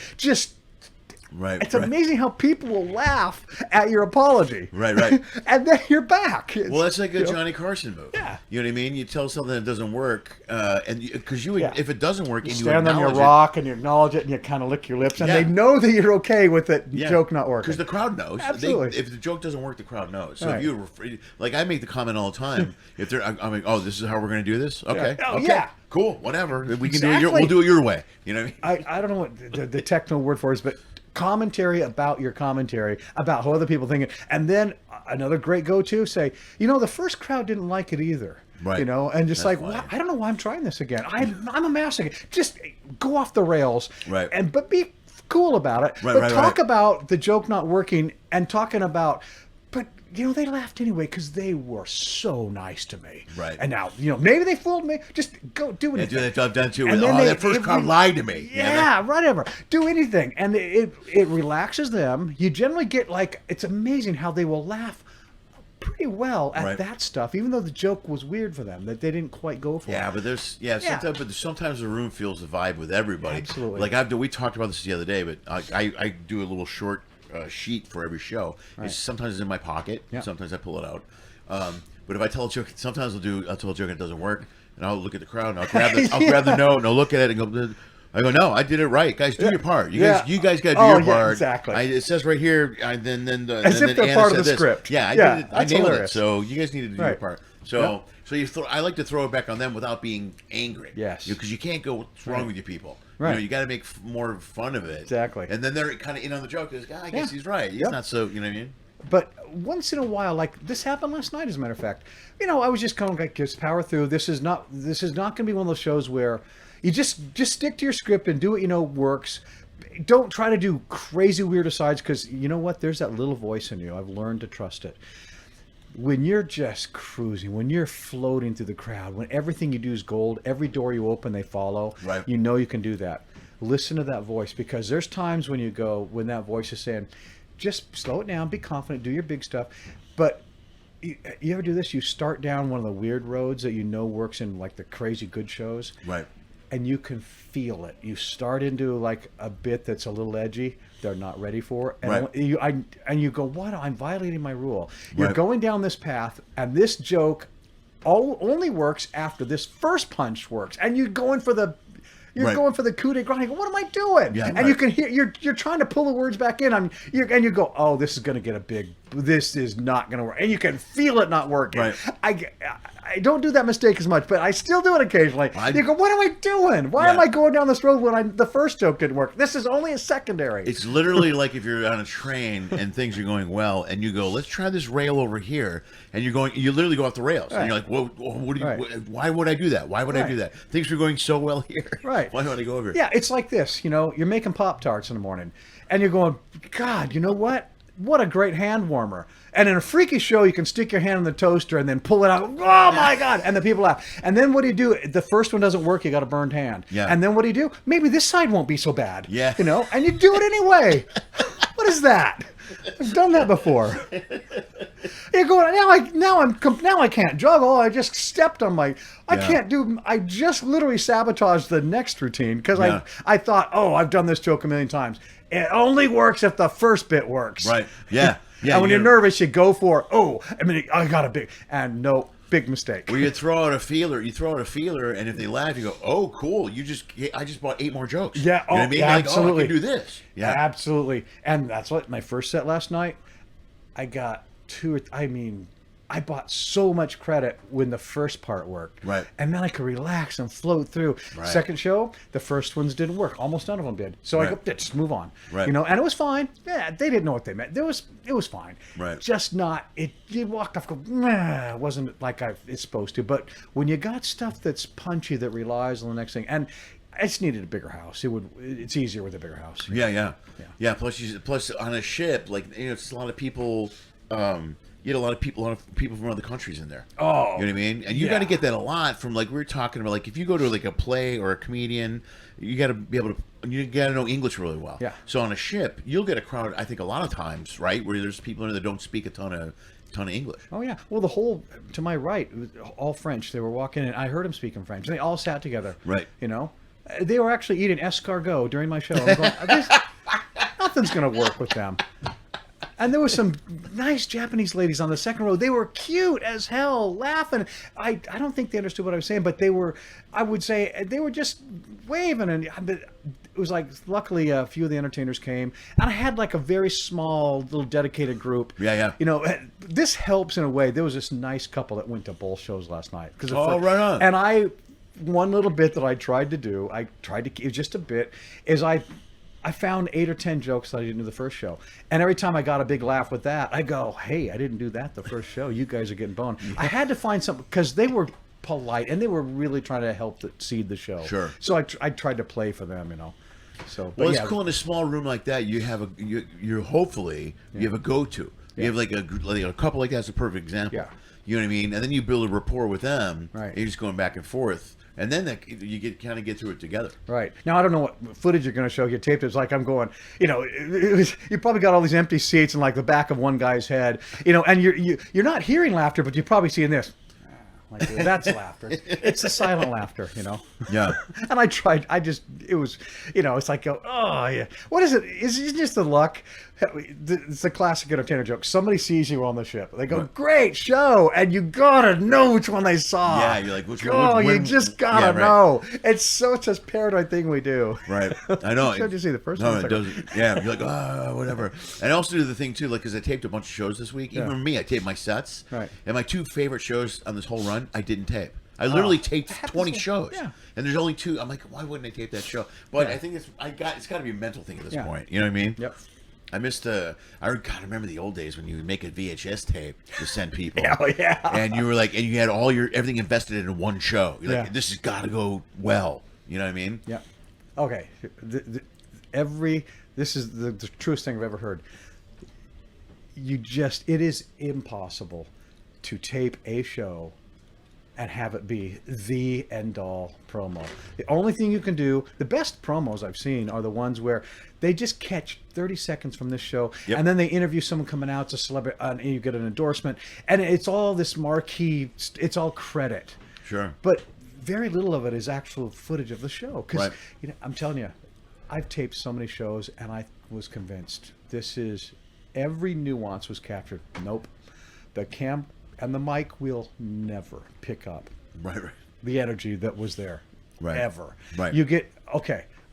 Speaker 1: Right.
Speaker 3: It's amazing how people will laugh at your apology.
Speaker 1: Right.
Speaker 3: And then you're back.
Speaker 1: Well, that's like a Johnny Carson move.
Speaker 3: Yeah.
Speaker 1: You know what I mean? You tell something that doesn't work, and because
Speaker 3: Yeah.
Speaker 1: if it doesn't work,
Speaker 3: You
Speaker 1: and you
Speaker 3: stand on your
Speaker 1: acknowledge
Speaker 3: rock and you acknowledge it and you kind of lick your lips and
Speaker 1: Yeah.
Speaker 3: they know that you're okay with it.
Speaker 1: Yeah.
Speaker 3: Joke not working.
Speaker 1: Because the crowd knows.
Speaker 3: Absolutely.
Speaker 1: If the joke doesn't work, the crowd knows. So
Speaker 3: Right.
Speaker 1: if you like, I make the comment all the time. If they're, I'm like, oh, this is how we're going to do this. Okay.
Speaker 3: Oh,
Speaker 1: okay.
Speaker 3: yeah.
Speaker 1: Cool. Whatever. We can
Speaker 3: Exactly.
Speaker 1: we'll do it your way. You know what I mean?
Speaker 3: I don't know what the technical word for it is, but commentary about your commentary, about how other people think it. And then another great go-to, say, the first crowd didn't like it either.
Speaker 1: Right.
Speaker 3: And just
Speaker 1: That's
Speaker 3: like,
Speaker 1: funny.
Speaker 3: I don't know why I'm trying this again. I'm a master again. Just go off the rails.
Speaker 1: Right.
Speaker 3: But be cool about it.
Speaker 1: Right,
Speaker 3: but
Speaker 1: right,
Speaker 3: talk
Speaker 1: right.
Speaker 3: about the joke not working and talking about, but they laughed anyway because they were so nice to me.
Speaker 1: Right.
Speaker 3: And now, maybe they fooled me. Just go do
Speaker 1: Yeah,
Speaker 3: anything.
Speaker 1: do that. I've done too.
Speaker 3: And
Speaker 1: Oh,
Speaker 3: then
Speaker 1: that first crowd lied to me.
Speaker 3: Yeah, whatever. Do anything. And it relaxes them. You generally get it's amazing how they will laugh pretty well at
Speaker 1: Right.
Speaker 3: that stuff, even though the joke was weird for them, that they didn't quite go for.
Speaker 1: Yeah, but sometimes the room feels the vibe with everybody.
Speaker 3: Absolutely.
Speaker 1: Like we talked about this the other day, but I do a little short sheet for every show.
Speaker 3: Right.
Speaker 1: Sometimes it's in my pocket.
Speaker 3: Yeah.
Speaker 1: Sometimes I pull it out. But if I tell a joke, sometimes I'll tell a joke and it doesn't work, and I'll look at the crowd and I'll grab the note and I'll look at it and go. I go, no, I did it right, guys. Do your part. You guys got to do your part.
Speaker 3: Exactly.
Speaker 1: It says right here. Then
Speaker 3: As if they're
Speaker 1: Anna
Speaker 3: part of
Speaker 1: said
Speaker 3: the
Speaker 1: this.
Speaker 3: script.
Speaker 1: Yeah, I
Speaker 3: Yeah,
Speaker 1: did it. I
Speaker 3: that's
Speaker 1: nailed
Speaker 3: hilarious.
Speaker 1: it. So you guys need to do your
Speaker 3: Right.
Speaker 1: part. So So I like to throw it back on them without being angry.
Speaker 3: Yes.
Speaker 1: Because you can't go, what's wrong with you people?
Speaker 3: Right.
Speaker 1: You got to make more fun of it.
Speaker 3: Exactly.
Speaker 1: And then they're kind of in on the joke. I guess he's right. He's not so, you know what I mean?
Speaker 3: But once in a while, like this happened last night, as a matter of fact, I was just kind of like, just power through. This is not going to be one of those shows where you just stick to your script and do what you know works. Don't try to do crazy weird asides, because you know what? There's that little voice in you. I've learned to trust it. When you're just cruising, when you're floating through the crowd, when everything you do is gold, every door you open, they follow.
Speaker 1: Right.
Speaker 3: You know you can do that. Listen to that voice, because there's times when when that voice is saying, just slow it down, be confident, do your big stuff. But you ever do this? You start down one of the weird roads that you know works in like the crazy good shows.
Speaker 1: Right.
Speaker 3: And you can feel it. You start into like a bit that's a little edgy. They're not ready for. And you go, what? I'm violating my rule. You're going down this path, and this joke only works after this first punch works. And you're going for the going for the coup de grace. What am I doing?
Speaker 1: Yeah,
Speaker 3: and you can hear you're trying to pull the words back in. And you go, oh, this is going to get a big. This is not going to work. And you can feel it not working.
Speaker 1: Right.
Speaker 3: I don't do that mistake as much, but I still do it occasionally. You go, what am I doing? Why am I going down this road when the first joke didn't work? This is only a secondary.
Speaker 1: It's literally like if you're on a train and things are going well, and you go, let's try this rail over here, and you literally go off the rails, and you're like, well, why would I do that? Why would I do that? Things are going so well here.
Speaker 3: Right.
Speaker 1: Why would I go over here?
Speaker 3: Yeah, it's like this. You're making Pop-Tarts in the morning, and you're going, God, you know what? What a great hand warmer. And in a freaky show, you can stick your hand in the toaster and then pull it out. Oh, my God. And the people laugh. And then what do you do? The first one doesn't work. You got a burned hand. Yeah. And then what do? Maybe this side won't be so bad.
Speaker 1: Yeah.
Speaker 3: And you do it anyway. What is that? I've done that before. You're going, now I can't juggle. I just stepped on I just literally sabotaged the next routine because I thought, I've done this joke a million times. It only works if the first bit works.
Speaker 1: Right. Yeah. Yeah.
Speaker 3: And when you're nervous, you go for, I got a big mistake.
Speaker 1: Well, you throw out a feeler, and if they laugh, you go, oh, cool. I just bought 8 more jokes.
Speaker 3: Yeah.
Speaker 1: You know what I mean?
Speaker 3: Absolutely.
Speaker 1: I can do this. Yeah.
Speaker 3: Absolutely. And that's what my first set last night, I got I bought so much credit when the first part worked.
Speaker 1: Right.
Speaker 3: And then I could relax and float through. Right. Second show, the first ones didn't work. Almost none of them did. So I go, just move on.
Speaker 1: Right.
Speaker 3: And it was fine. Yeah, they didn't know what they meant. It was fine.
Speaker 1: Right.
Speaker 3: Just not, you walked off, it wasn't like it's supposed to. But when you got stuff that's punchy, that relies on the next thing, and I just needed a bigger house. It's easier with a bigger house.
Speaker 1: Yeah. Plus on a ship, it's a lot of people, you had a lot of people from other countries in there.
Speaker 3: Oh,
Speaker 1: you know what I mean? And you got to get that a lot from we were talking about. Like if you go to a play or a comedian, you got to be able to. You got to know English really well.
Speaker 3: Yeah.
Speaker 1: So on a ship, you'll get a crowd. I think a lot of times, right, where there's people in there that don't speak a ton of English.
Speaker 3: Oh yeah. Well, the whole to my right, it was all French. They were walking in. I heard them speaking French. They all sat together.
Speaker 1: Right.
Speaker 3: They were actually eating escargot during my show. I'm going, nothing's going to work with them. And there were some nice Japanese ladies on the second row. They were cute as hell, laughing. I don't think they understood what I was saying, but they were, I would say, they were just waving. And it was luckily a few of the entertainers came. And I had a very small, little dedicated group.
Speaker 1: Yeah.
Speaker 3: This helps in a way. There was this nice couple that went to both shows last night.
Speaker 1: Right on.
Speaker 3: And one little bit that I tried to do, it was just a bit, is I found 8 or 10 jokes that I didn't do the first show. And every time I got a big laugh with that, I go, hey, I didn't do that the first show. You guys are getting boned. I had to find something, because they were polite, and they were really trying to help seed the show.
Speaker 1: Sure.
Speaker 3: So I tried to play for them, So,
Speaker 1: well, it's cool in a small room like that. You have you have a go-to. You have a couple like that's a perfect example.
Speaker 3: Yeah.
Speaker 1: You know what I mean? And then you build a rapport with them.
Speaker 3: Right.
Speaker 1: And you're just going back and forth. And then you get through it together.
Speaker 3: Right. Now, I don't know what footage you're going to show. You taped it. It's like I'm going, you probably got all these empty seats in the back of one guy's head, and you're not hearing laughter, but you're probably seeing this. That's laughter. It's the silent laughter,
Speaker 1: Yeah.
Speaker 3: And it was, it's like, oh, yeah. What is it? Is it just the luck? It's a classic entertainer joke. Somebody sees you on the ship. They go, great show. And you got to know which one they saw.
Speaker 1: Yeah, you're like, which one?
Speaker 3: Oh, you just got to know. It's such a paranoid thing we do.
Speaker 1: Right. I know.
Speaker 3: Should you see the first
Speaker 1: one?
Speaker 3: one?
Speaker 1: No, it doesn't. Yeah, you're like, whatever. And I also do the thing, too, because I taped a bunch of shows this week. Even for me, I taped my sets.
Speaker 3: Right.
Speaker 1: And my 2 favorite shows on this whole run run, I didn't tape. I literally taped 20 shows,
Speaker 3: yeah.
Speaker 1: and there's only 2. I'm like, why wouldn't I tape that show? But I think it's got to be a mental thing at this point. You know what I mean?
Speaker 3: Yep.
Speaker 1: I missed I remember the old days when you would make a VHS tape to send people.
Speaker 3: Oh yeah.
Speaker 1: And you were like, and you had everything invested in one show. You're like, this has got to go well. You know what I mean?
Speaker 3: Yeah. Okay. This is the truest thing I've ever heard. It is impossible to tape a show and have it be the end-all promo. The only thing you can do, the best promos I've seen are the ones where they just catch 30 seconds from this show, and then they interview someone coming out, it's a celebrity, and you get an endorsement, and it's all this marquee, it's all credit.
Speaker 1: Sure.
Speaker 3: But very little of it is actual footage of the show. Because I'm telling you, I've taped so many shows, and I was convinced every nuance was captured. Nope. The cam and the mic will never pick up the energy that was there. Ever.
Speaker 1: Right.
Speaker 3: You get,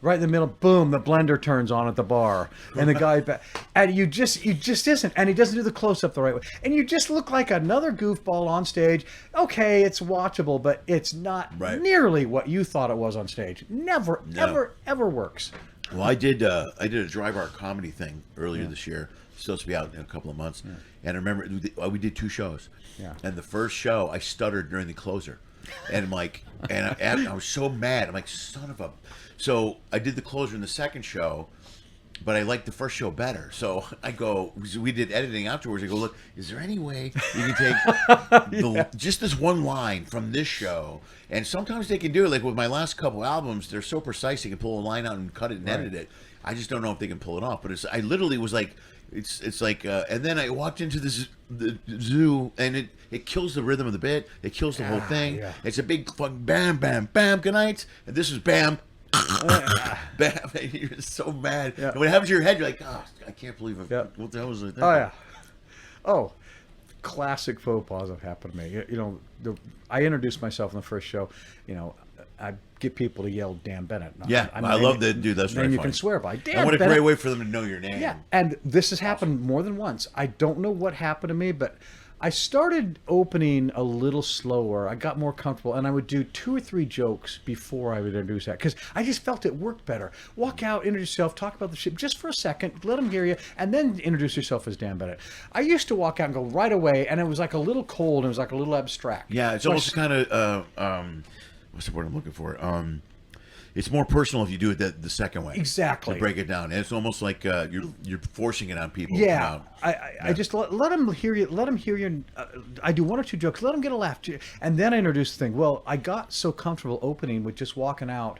Speaker 3: right in the middle, boom, the blender turns on at the bar, and the guy back, and you just isn't, and he doesn't do the close-up the right way, and you just look like another goofball on stage. Okay, it's watchable, but it's not nearly what you thought it was on stage. Never, ever works.
Speaker 1: Well, I did a dry bar comedy thing earlier this year. It's supposed to be out in a couple of months, and I remember we did 2 shows. Yeah. And the first show, I stuttered during the closer, and I'm like, I was so mad. I'm like, son of a. So I did the closer in the second show, but I liked the first show better. So I go, we did editing afterwards. I go, look, is there any way you can take just this one line from this show? And sometimes they can do it. Like with my last couple albums, they're so precise they can pull a line out and cut it and edit it. I just don't know if they can pull it off. But I literally was like, it's like, and then I walked into the zoo, and it kills the rhythm of the bit. It kills the whole thing. Yeah. It's a big fucking bam, bam, bam, good night. And this is bam. Bam. You're so mad. Yeah. And when it happens to your head, you're like, oh, I can't believe it. What the hell was it?
Speaker 3: Oh, yeah. Classic faux pas have happened to me. You know, I introduced myself in the first show. You know, I get people to yell Dan Bennett.
Speaker 1: I love that dude. That's very
Speaker 3: funny.
Speaker 1: You
Speaker 3: can swear by Dan
Speaker 1: And what a
Speaker 3: Bennett.
Speaker 1: great way for them to know your name.
Speaker 3: Yeah, and this has happened more than once. I don't know what happened to me, but I started opening a little slower. I got more comfortable, and I would do 2 or 3 jokes before I would introduce that, because I just felt it worked better. Walk out, introduce yourself, talk about the shit just for a second, let them hear you, and then introduce yourself as Dan Bennett. I used to walk out and go right away, and it was like a little cold, and it was like a little abstract.
Speaker 1: Yeah, it's almost kind of, what's the word I'm looking for? It's more personal if you do it the second way.
Speaker 3: Exactly.
Speaker 1: To break it down. And it's almost like you're forcing it on people.
Speaker 3: Yeah. I just let them hear you. Let them hear you. I do 1 or 2 jokes. Let them get a laugh. And then I introduce the thing. Well, I got so comfortable opening with just walking out.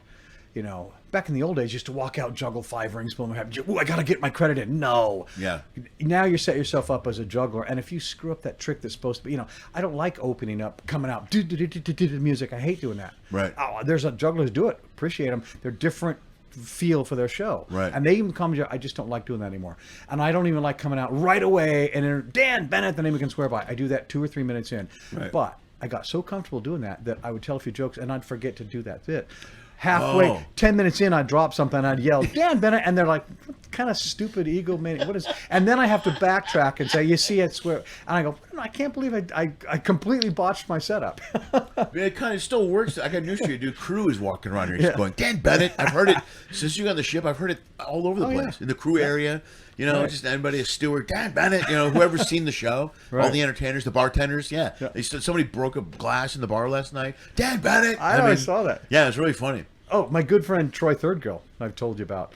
Speaker 3: You know, back in the old days, you used to walk out, juggle 5 rings, boom, I got to get my credit in. No.
Speaker 1: Yeah.
Speaker 3: Now you set yourself up as a juggler, and if you screw up that trick that's supposed to be, I don't like opening up, coming out, music. I hate doing that.
Speaker 1: Right.
Speaker 3: Oh, there's jugglers do it. Appreciate them. They're different feel for their show.
Speaker 1: Right.
Speaker 3: And they even come to, I just don't like doing that anymore. And I don't even like coming out right away and Dan Bennett, the name you can swear by. I do that 2 or 3 minutes in.
Speaker 1: Right.
Speaker 3: But I got so comfortable doing that I would tell a few jokes and I'd forget to do that bit. Halfway, 10 minutes in, I'd drop something, I'd yell, Dan Bennett, and they're like, what kind of stupid ego man, what is, and then I have to backtrack and say, you see, I swear, and I go, I can't believe I completely botched my setup.
Speaker 1: It kind of still works. I got news for you, dude. Crew is walking around here just going, Dan Bennett. I've heard it since you got on the ship. I've heard it all over the place in the crew area. You know, just anybody, a steward, Dan Bennett. You know, whoever's seen the show, all the entertainers, the bartenders. They said somebody broke a glass in the bar last night. Dan Bennett.
Speaker 3: I saw that.
Speaker 1: Yeah, it's really funny.
Speaker 3: Oh, my good friend Troy Thirdgill, I've told you about.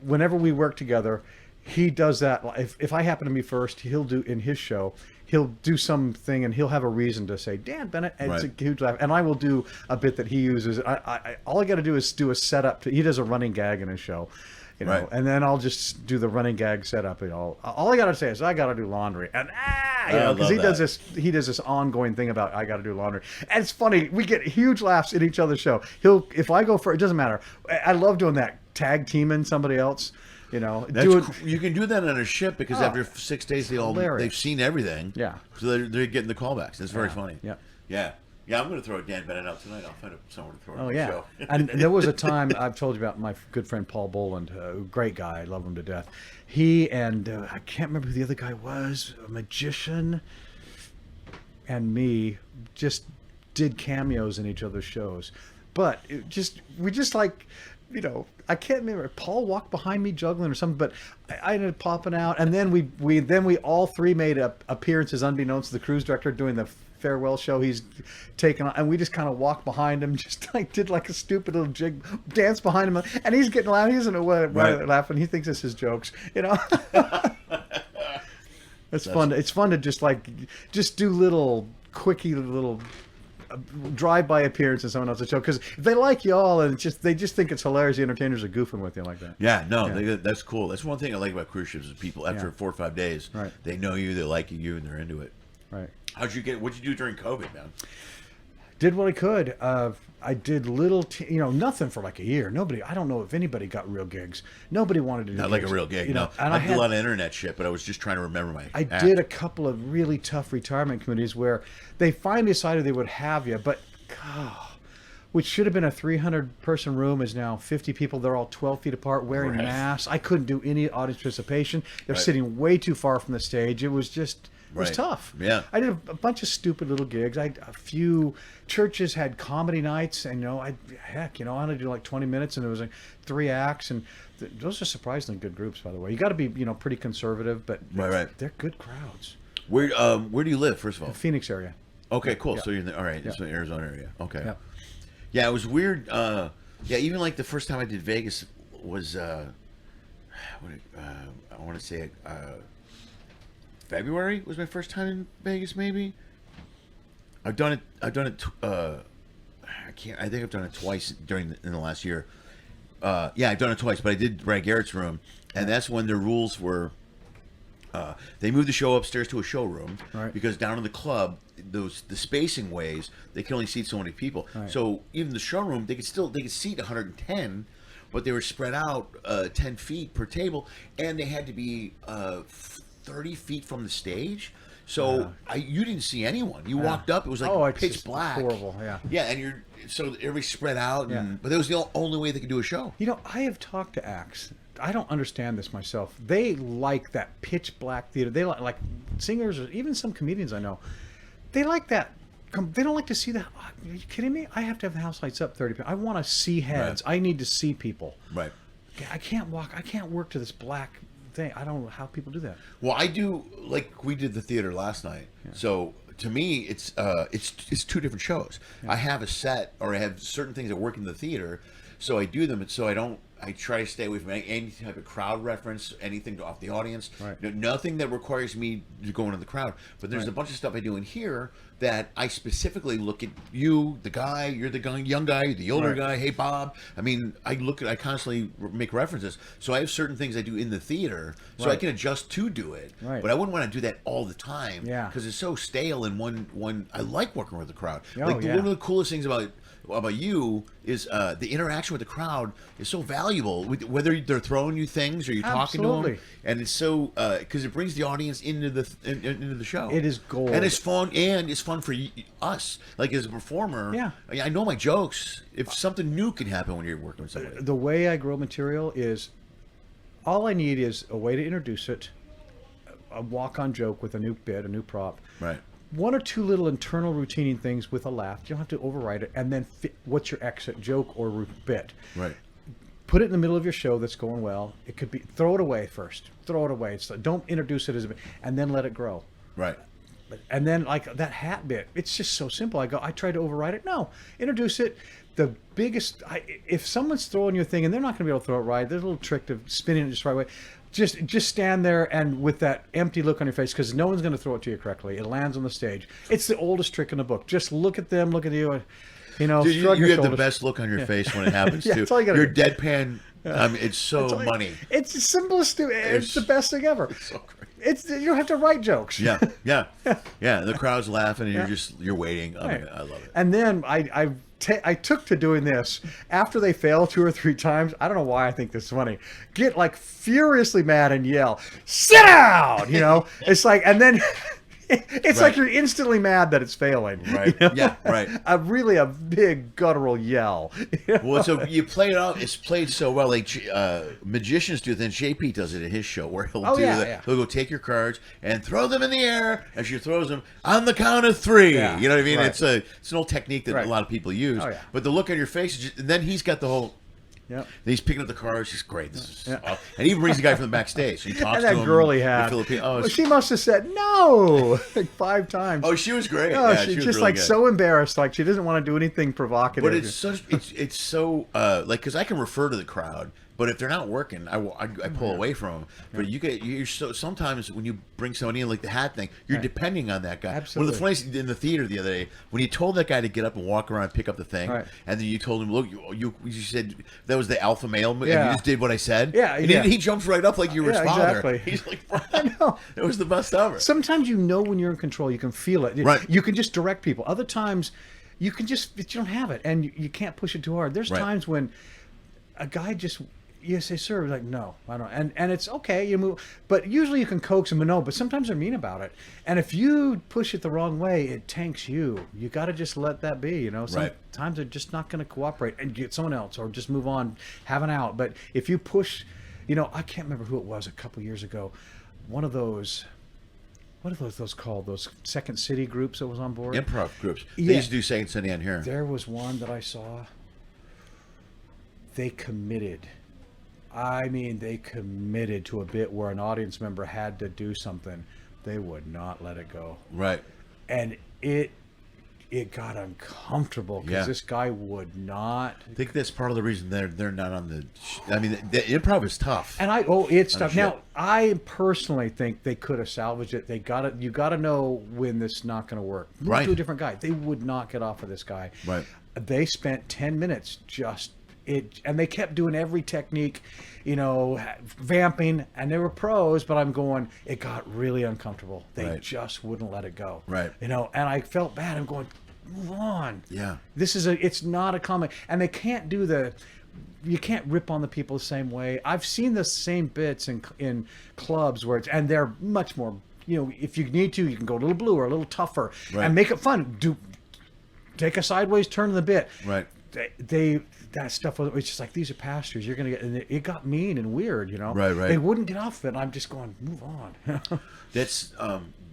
Speaker 3: Whenever we work together, he does that. If I happen to be first, he'll do in his show. He'll do something and he'll have a reason to say Dan Bennett. And it's a huge laugh, and I will do a bit that he uses. All I got to do is do a setup. He does a running gag in his show. You know, and then I'll just do the running gag setup. All I gotta say is I gotta do laundry, and because he does this ongoing thing about I gotta do laundry, and it's funny. We get huge laughs in each other's show. If I go for it doesn't matter. I love doing that, tag teaming somebody else. You know,
Speaker 1: you can do that on a ship because after 6 days they've seen everything.
Speaker 3: Yeah,
Speaker 1: so they're getting the callbacks. It's very funny.
Speaker 3: Yeah.
Speaker 1: Yeah, I'm going to throw Dan Bennett out tonight. I'll find somewhere to throw it.
Speaker 3: Oh, yeah. Show. And there was a time, I've told you about my good friend Paul Boland, great guy. I love him to death. He and I can't remember who the other guy was, a magician. and me just did cameos in each other's shows. But we just like, I can't remember. Paul walked behind me juggling or something, but I ended up popping out, and then we all three made appearances unbeknownst to the cruise director doing the farewell show he's taken on, and we just kind of walked behind him, just like did like a stupid little jig dance behind him, and he's getting loud. He doesn't know why they're laughing. He thinks it's his jokes, It's fun. It's fun to just do little quickie little drive-by appearance in someone else's show, because if they like you all and they just think it's hilarious, the entertainers are goofing with you like that.
Speaker 1: Yeah, no, that's cool. That's one thing I like about cruise ships is people after 4 or 5 days, they know you, they like you, and they're into it.
Speaker 3: Right.
Speaker 1: What'd you do during COVID, man?
Speaker 3: Did what I could. I did little, nothing for like a year. I don't know if anybody got real gigs. Nobody wanted to do
Speaker 1: Not
Speaker 3: gigs,
Speaker 1: like a real gig, no.
Speaker 3: And
Speaker 1: I did a lot of internet shit, but I was just trying to remember my
Speaker 3: I
Speaker 1: act.
Speaker 3: did a couple of really tough retirement committees where they finally decided they would have you, but which should have been a 300-person room is now 50 people. They're all 12 feet apart wearing masks. I couldn't do any audience participation. They're sitting way too far from the stage. It was just... It was tough.
Speaker 1: Yeah.
Speaker 3: I did a bunch of stupid little gigs. A few churches had comedy nights, and I only do like 20 minutes, and it was like 3 acts, and those are surprisingly good groups, by the way. You got to be pretty conservative, but they're good crowds.
Speaker 1: Where do you live, first of all?
Speaker 3: Phoenix area.
Speaker 1: Okay, cool.
Speaker 3: Yeah.
Speaker 1: So you're in all right. It's in the Arizona area. Okay.
Speaker 3: Yeah.
Speaker 1: Yeah, it was weird. Even like the first time I did Vegas was I want to say February was my first time in Vegas. Maybe I've done it. I think I've done it twice in the last year. I've done it twice, but I did Brad Garrett's room, and that's when the rules were. They moved the show upstairs to a showroom because down in the club, the spacing ways they can only seat so many people. Right. So even the showroom, they could seat 110, but they were spread out 10 feet per table, and they had to be 30 feet from the stage. So you didn't see anyone. You walked up, it was like pitch black.
Speaker 3: Horrible, yeah.
Speaker 1: Yeah, and so everybody spread out, but that was the only way they could do a show.
Speaker 3: I have talked to acts. I don't understand this myself. They like that pitch black theater. They like singers, or even some comedians I know. They like that. They don't like to see the. Are you kidding me? I have to have the house lights up 30 people. I want to see heads. Right. I need to see people.
Speaker 1: Right.
Speaker 3: I can't work to this black thing. I don't know how people do that.
Speaker 1: Well, I do. Like we did the theater last night. Yeah. So to me, it's 2 different shows. Yeah. I have a set, or I have certain things that work in the theater, so I do them. So I try to stay away from any type of crowd reference, anything off the audience.
Speaker 3: Right.
Speaker 1: Nothing that requires me to go into the crowd. But there's a bunch of stuff I do in here that I specifically look at you, the guy, you're the young guy, the older guy, hey Bob. I mean, I constantly make references. So I have certain things I do in the theater, so I can adjust to do it. Right. But I wouldn't want to do that all the time.
Speaker 3: Yeah.
Speaker 1: Because it's so stale in one. I like working with the crowd.
Speaker 3: One
Speaker 1: of the coolest things about you is the interaction with the crowd is so valuable, whether they're throwing you things or you're talking to them, and it's so because it brings the audience into the show.
Speaker 3: It is gold,
Speaker 1: and it's fun, for us, like as a performer.
Speaker 3: Yeah,
Speaker 1: I know my jokes. If something new can happen when you're working with somebody,
Speaker 3: the way I grow material is all I need is a way to introduce it, a walk-on joke with a new bit, a new prop,
Speaker 1: right.
Speaker 3: 1 or 2 little internal routining things with a laugh. You don't have to overwrite it. And then what's your exit joke or bit?
Speaker 1: Right.
Speaker 3: Put it in the middle of your show that's going well. It could be, throw it away first. Throw it away. Don't introduce it as a bit. And then let it grow.
Speaker 1: Right.
Speaker 3: And then like that hat bit, it's just so simple. I try to overwrite it. No. Introduce it. The biggest, if someone's throwing you a thing and they're not going to be able to throw it right, there's a little trick to spinning it just the right way. Just stand there and with that empty look on your face, because no one's going to throw it to you correctly. It lands on the stage. It's the oldest trick in the book. Just look at them, look at you,
Speaker 1: Dude, you have the best look on your face when it happens too. You're deadpan. It's so money.
Speaker 3: It's the simplest. It's the best thing ever.
Speaker 1: It's so great.
Speaker 3: You don't have to write jokes.
Speaker 1: Yeah. The crowd's laughing and you're waiting. I love it.
Speaker 3: And then I took to doing this after they fail 2 or 3 times. I don't know why I think this is funny. Get like furiously mad and yell, "Sit down!" It's like, and then It's like you're instantly mad that it's failing.
Speaker 1: Right.
Speaker 3: You know?
Speaker 1: Yeah, right.
Speaker 3: Really a big guttural yell.
Speaker 1: Well, so you play it out. It's played so well. Like magicians do. Then JP does it at his show where he'll do that.
Speaker 3: Yeah.
Speaker 1: He'll go take your cards and throw them in the air. And she throws them on the count of 3.
Speaker 3: Yeah,
Speaker 1: you know what I mean?
Speaker 3: right.
Speaker 1: It's an old technique that a lot of people use.
Speaker 3: Oh, yeah.
Speaker 1: But the look on your face, is just, and then he's got the whole.
Speaker 3: Yep.
Speaker 1: He's picking up the cards. He's great. This is awesome. And he even brings the guy from the backstage. He talks
Speaker 3: And
Speaker 1: to
Speaker 3: that
Speaker 1: him.
Speaker 3: girl he had. Well, she must have said no like 5 times.
Speaker 1: Oh, she was great.
Speaker 3: Oh,
Speaker 1: yeah,
Speaker 3: she's
Speaker 1: she was
Speaker 3: just
Speaker 1: really
Speaker 3: like
Speaker 1: good.
Speaker 3: so embarrassed. Like she doesn't want to do anything provocative.
Speaker 1: But it's such it's so like because I can refer to the crowd, but if they're not working, I pull away from them. But you're so sometimes when you bring somebody in like the hat thing, you're depending on that guy.
Speaker 3: Absolutely.
Speaker 1: One of the funniest in the theater the other day when you told that guy to get up and walk around and pick up the thing, and then you told him, look, you said that was the alpha male, and you just did what I said.
Speaker 3: Yeah,
Speaker 1: and
Speaker 3: yeah.
Speaker 1: He jumps right up like you were his father.
Speaker 3: Exactly.
Speaker 1: He's like,
Speaker 3: I know.
Speaker 1: It was the best ever.
Speaker 3: Sometimes you know when you're in control, you can feel it.
Speaker 1: Right.
Speaker 3: You can just direct people. Other times, you don't have it, and you can't push it too hard. There's times when a guy just. You say, sir, like, no, I don't. And it's okay, you move. But usually you can coax them and no, but sometimes they're mean about it. And if you push it the wrong way, it tanks you. You got to just let that be, you know. Sometimes they're just not going to cooperate and get someone else or just move on, have an out. But if you push, you know, I can't remember who it was a couple years ago. One of those, what are those called? Those Second City groups that was on board?
Speaker 1: Improv groups. They used to do Second City on here.
Speaker 3: There was one that I saw. They committed. I mean, they committed to a bit where an audience member had to do something. They would not let it go.
Speaker 1: Right.
Speaker 3: And it got uncomfortable because this guy would not.
Speaker 1: I think that's part of the reason they're not on the. I mean, the improv is tough.
Speaker 3: And it's tough. Now, I personally think they could have salvaged it. You got to know when this is not going to work. Move to a different guy. They would not get off of this guy.
Speaker 1: Right.
Speaker 3: They spent 10 minutes just. And they kept doing every technique, you know, vamping, and they were pros, but I'm going, it got really uncomfortable. They just wouldn't let it go.
Speaker 1: Right.
Speaker 3: You know, and I felt bad. I'm going, move on.
Speaker 1: Yeah.
Speaker 3: It's not a comic. And they can't you can't rip on the people the same way. I've seen the same bits in clubs where and they're much more, you know, if you need to, you can go a little bluer, a little tougher, and make it fun. Take a sideways turn in the bit.
Speaker 1: Right.
Speaker 3: That stuff was just like, these are pastors. You're gonna get, and it got mean and weird, you know.
Speaker 1: Right.
Speaker 3: They wouldn't get off it. And I'm just going, move on.
Speaker 1: That's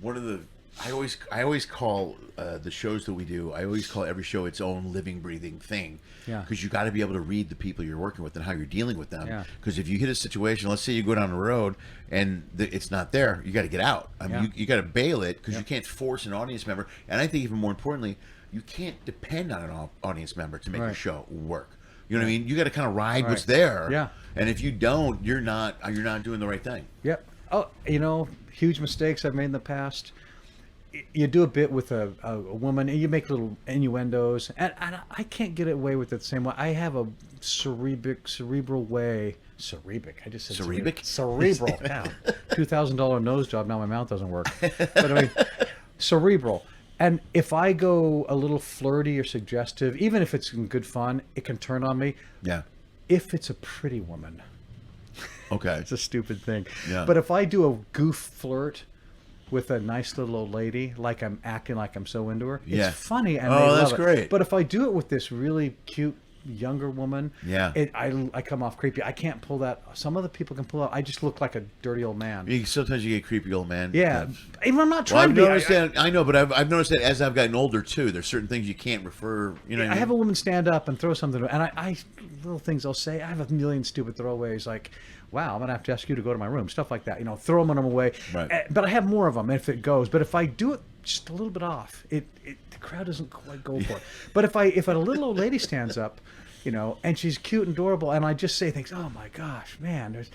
Speaker 1: one of the. I always call the shows that we do. I always call every show its own living, breathing thing.
Speaker 3: Yeah.
Speaker 1: Because you got to be able to read the people you're working with and how you're dealing with them.
Speaker 3: Yeah.
Speaker 1: Because if you hit a situation, let's say you go down the road and it's not there, you got to get out. I mean, you got to bail it because you can't force an audience member. And I think even more importantly, you can't depend on an audience member to make your show work. You know what I mean? You got to kind of ride what's there.
Speaker 3: Yeah.
Speaker 1: And if you don't, you're not doing the right thing.
Speaker 3: Yep. Oh, you know, huge mistakes I've made in the past. You do a bit with a woman, and you make little innuendos, and I can't get away with it the same way. I have a cerebral way. Cerebric. I just said
Speaker 1: Cerebric?
Speaker 3: Cerebral. Yeah. $2,000 nose job. Now my mouth doesn't work. But I mean, cerebral. And if I go a little flirty or suggestive, even if it's in good fun, it can turn on me.
Speaker 1: Yeah.
Speaker 3: If it's a pretty woman.
Speaker 1: Okay.
Speaker 3: It's a stupid thing.
Speaker 1: Yeah.
Speaker 3: But if I do a goof flirt with a nice little old lady, like I'm acting like I'm so into her, it's funny and they love
Speaker 1: that's
Speaker 3: it.
Speaker 1: great.
Speaker 3: But if I do it with this really cute younger woman,
Speaker 1: Yeah.
Speaker 3: I come off creepy. I can't pull that. Some other people can pull out. I just look like a dirty old man.
Speaker 1: Sometimes you get creepy old man.
Speaker 3: Yeah. Even I'm not
Speaker 1: Well,
Speaker 3: trying
Speaker 1: I've
Speaker 3: to be.
Speaker 1: noticed that. I know, but I've noticed that as I've gotten older too. There's certain things you can't refer. You know, what I mean?
Speaker 3: have a woman stand up and throw something, and I little things I'll say. I have a million stupid throwaways like, "Wow, I'm gonna have to ask you to go to my room," stuff like that. You know, throw them away.
Speaker 1: Right.
Speaker 3: But I have more of them if it goes. But if I do it just a little bit off, the crowd doesn't quite go for it. But if a little old lady stands up, you know, and she's cute and adorable, and I just say things, oh my gosh, man,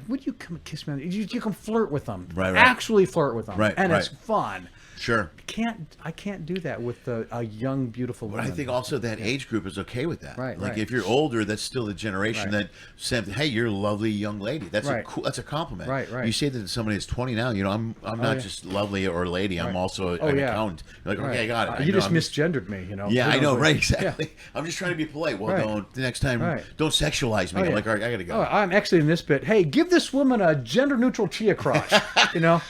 Speaker 3: would you come and kiss me? You can flirt with them,
Speaker 1: Right.
Speaker 3: Actually flirt with them, and it's fun.
Speaker 1: Sure.
Speaker 3: I can't do that with a young, beautiful woman.
Speaker 1: But I think also that age group is okay with that.
Speaker 3: Right,
Speaker 1: Like
Speaker 3: right.
Speaker 1: if you're older, that's still the generation that said, "Hey, you're a lovely young lady." That's
Speaker 3: Right.
Speaker 1: that's a compliment.
Speaker 3: Right, right.
Speaker 1: You say that to somebody who's 20 now. You know, I'm not just lovely or a lady. I'm also an accountant. You're like, okay, I got it.
Speaker 3: You just misgendered me. You know.
Speaker 1: Yeah, I know, right? Exactly. I'm just trying to be polite. Well, don't the next time
Speaker 3: Right.
Speaker 1: don't sexualize me.
Speaker 3: Oh, yeah.
Speaker 1: I'm like, all right, I gotta go.
Speaker 3: Oh, I'm exiting this bit. Hey, give this woman a gender-neutral chia crotch. You know,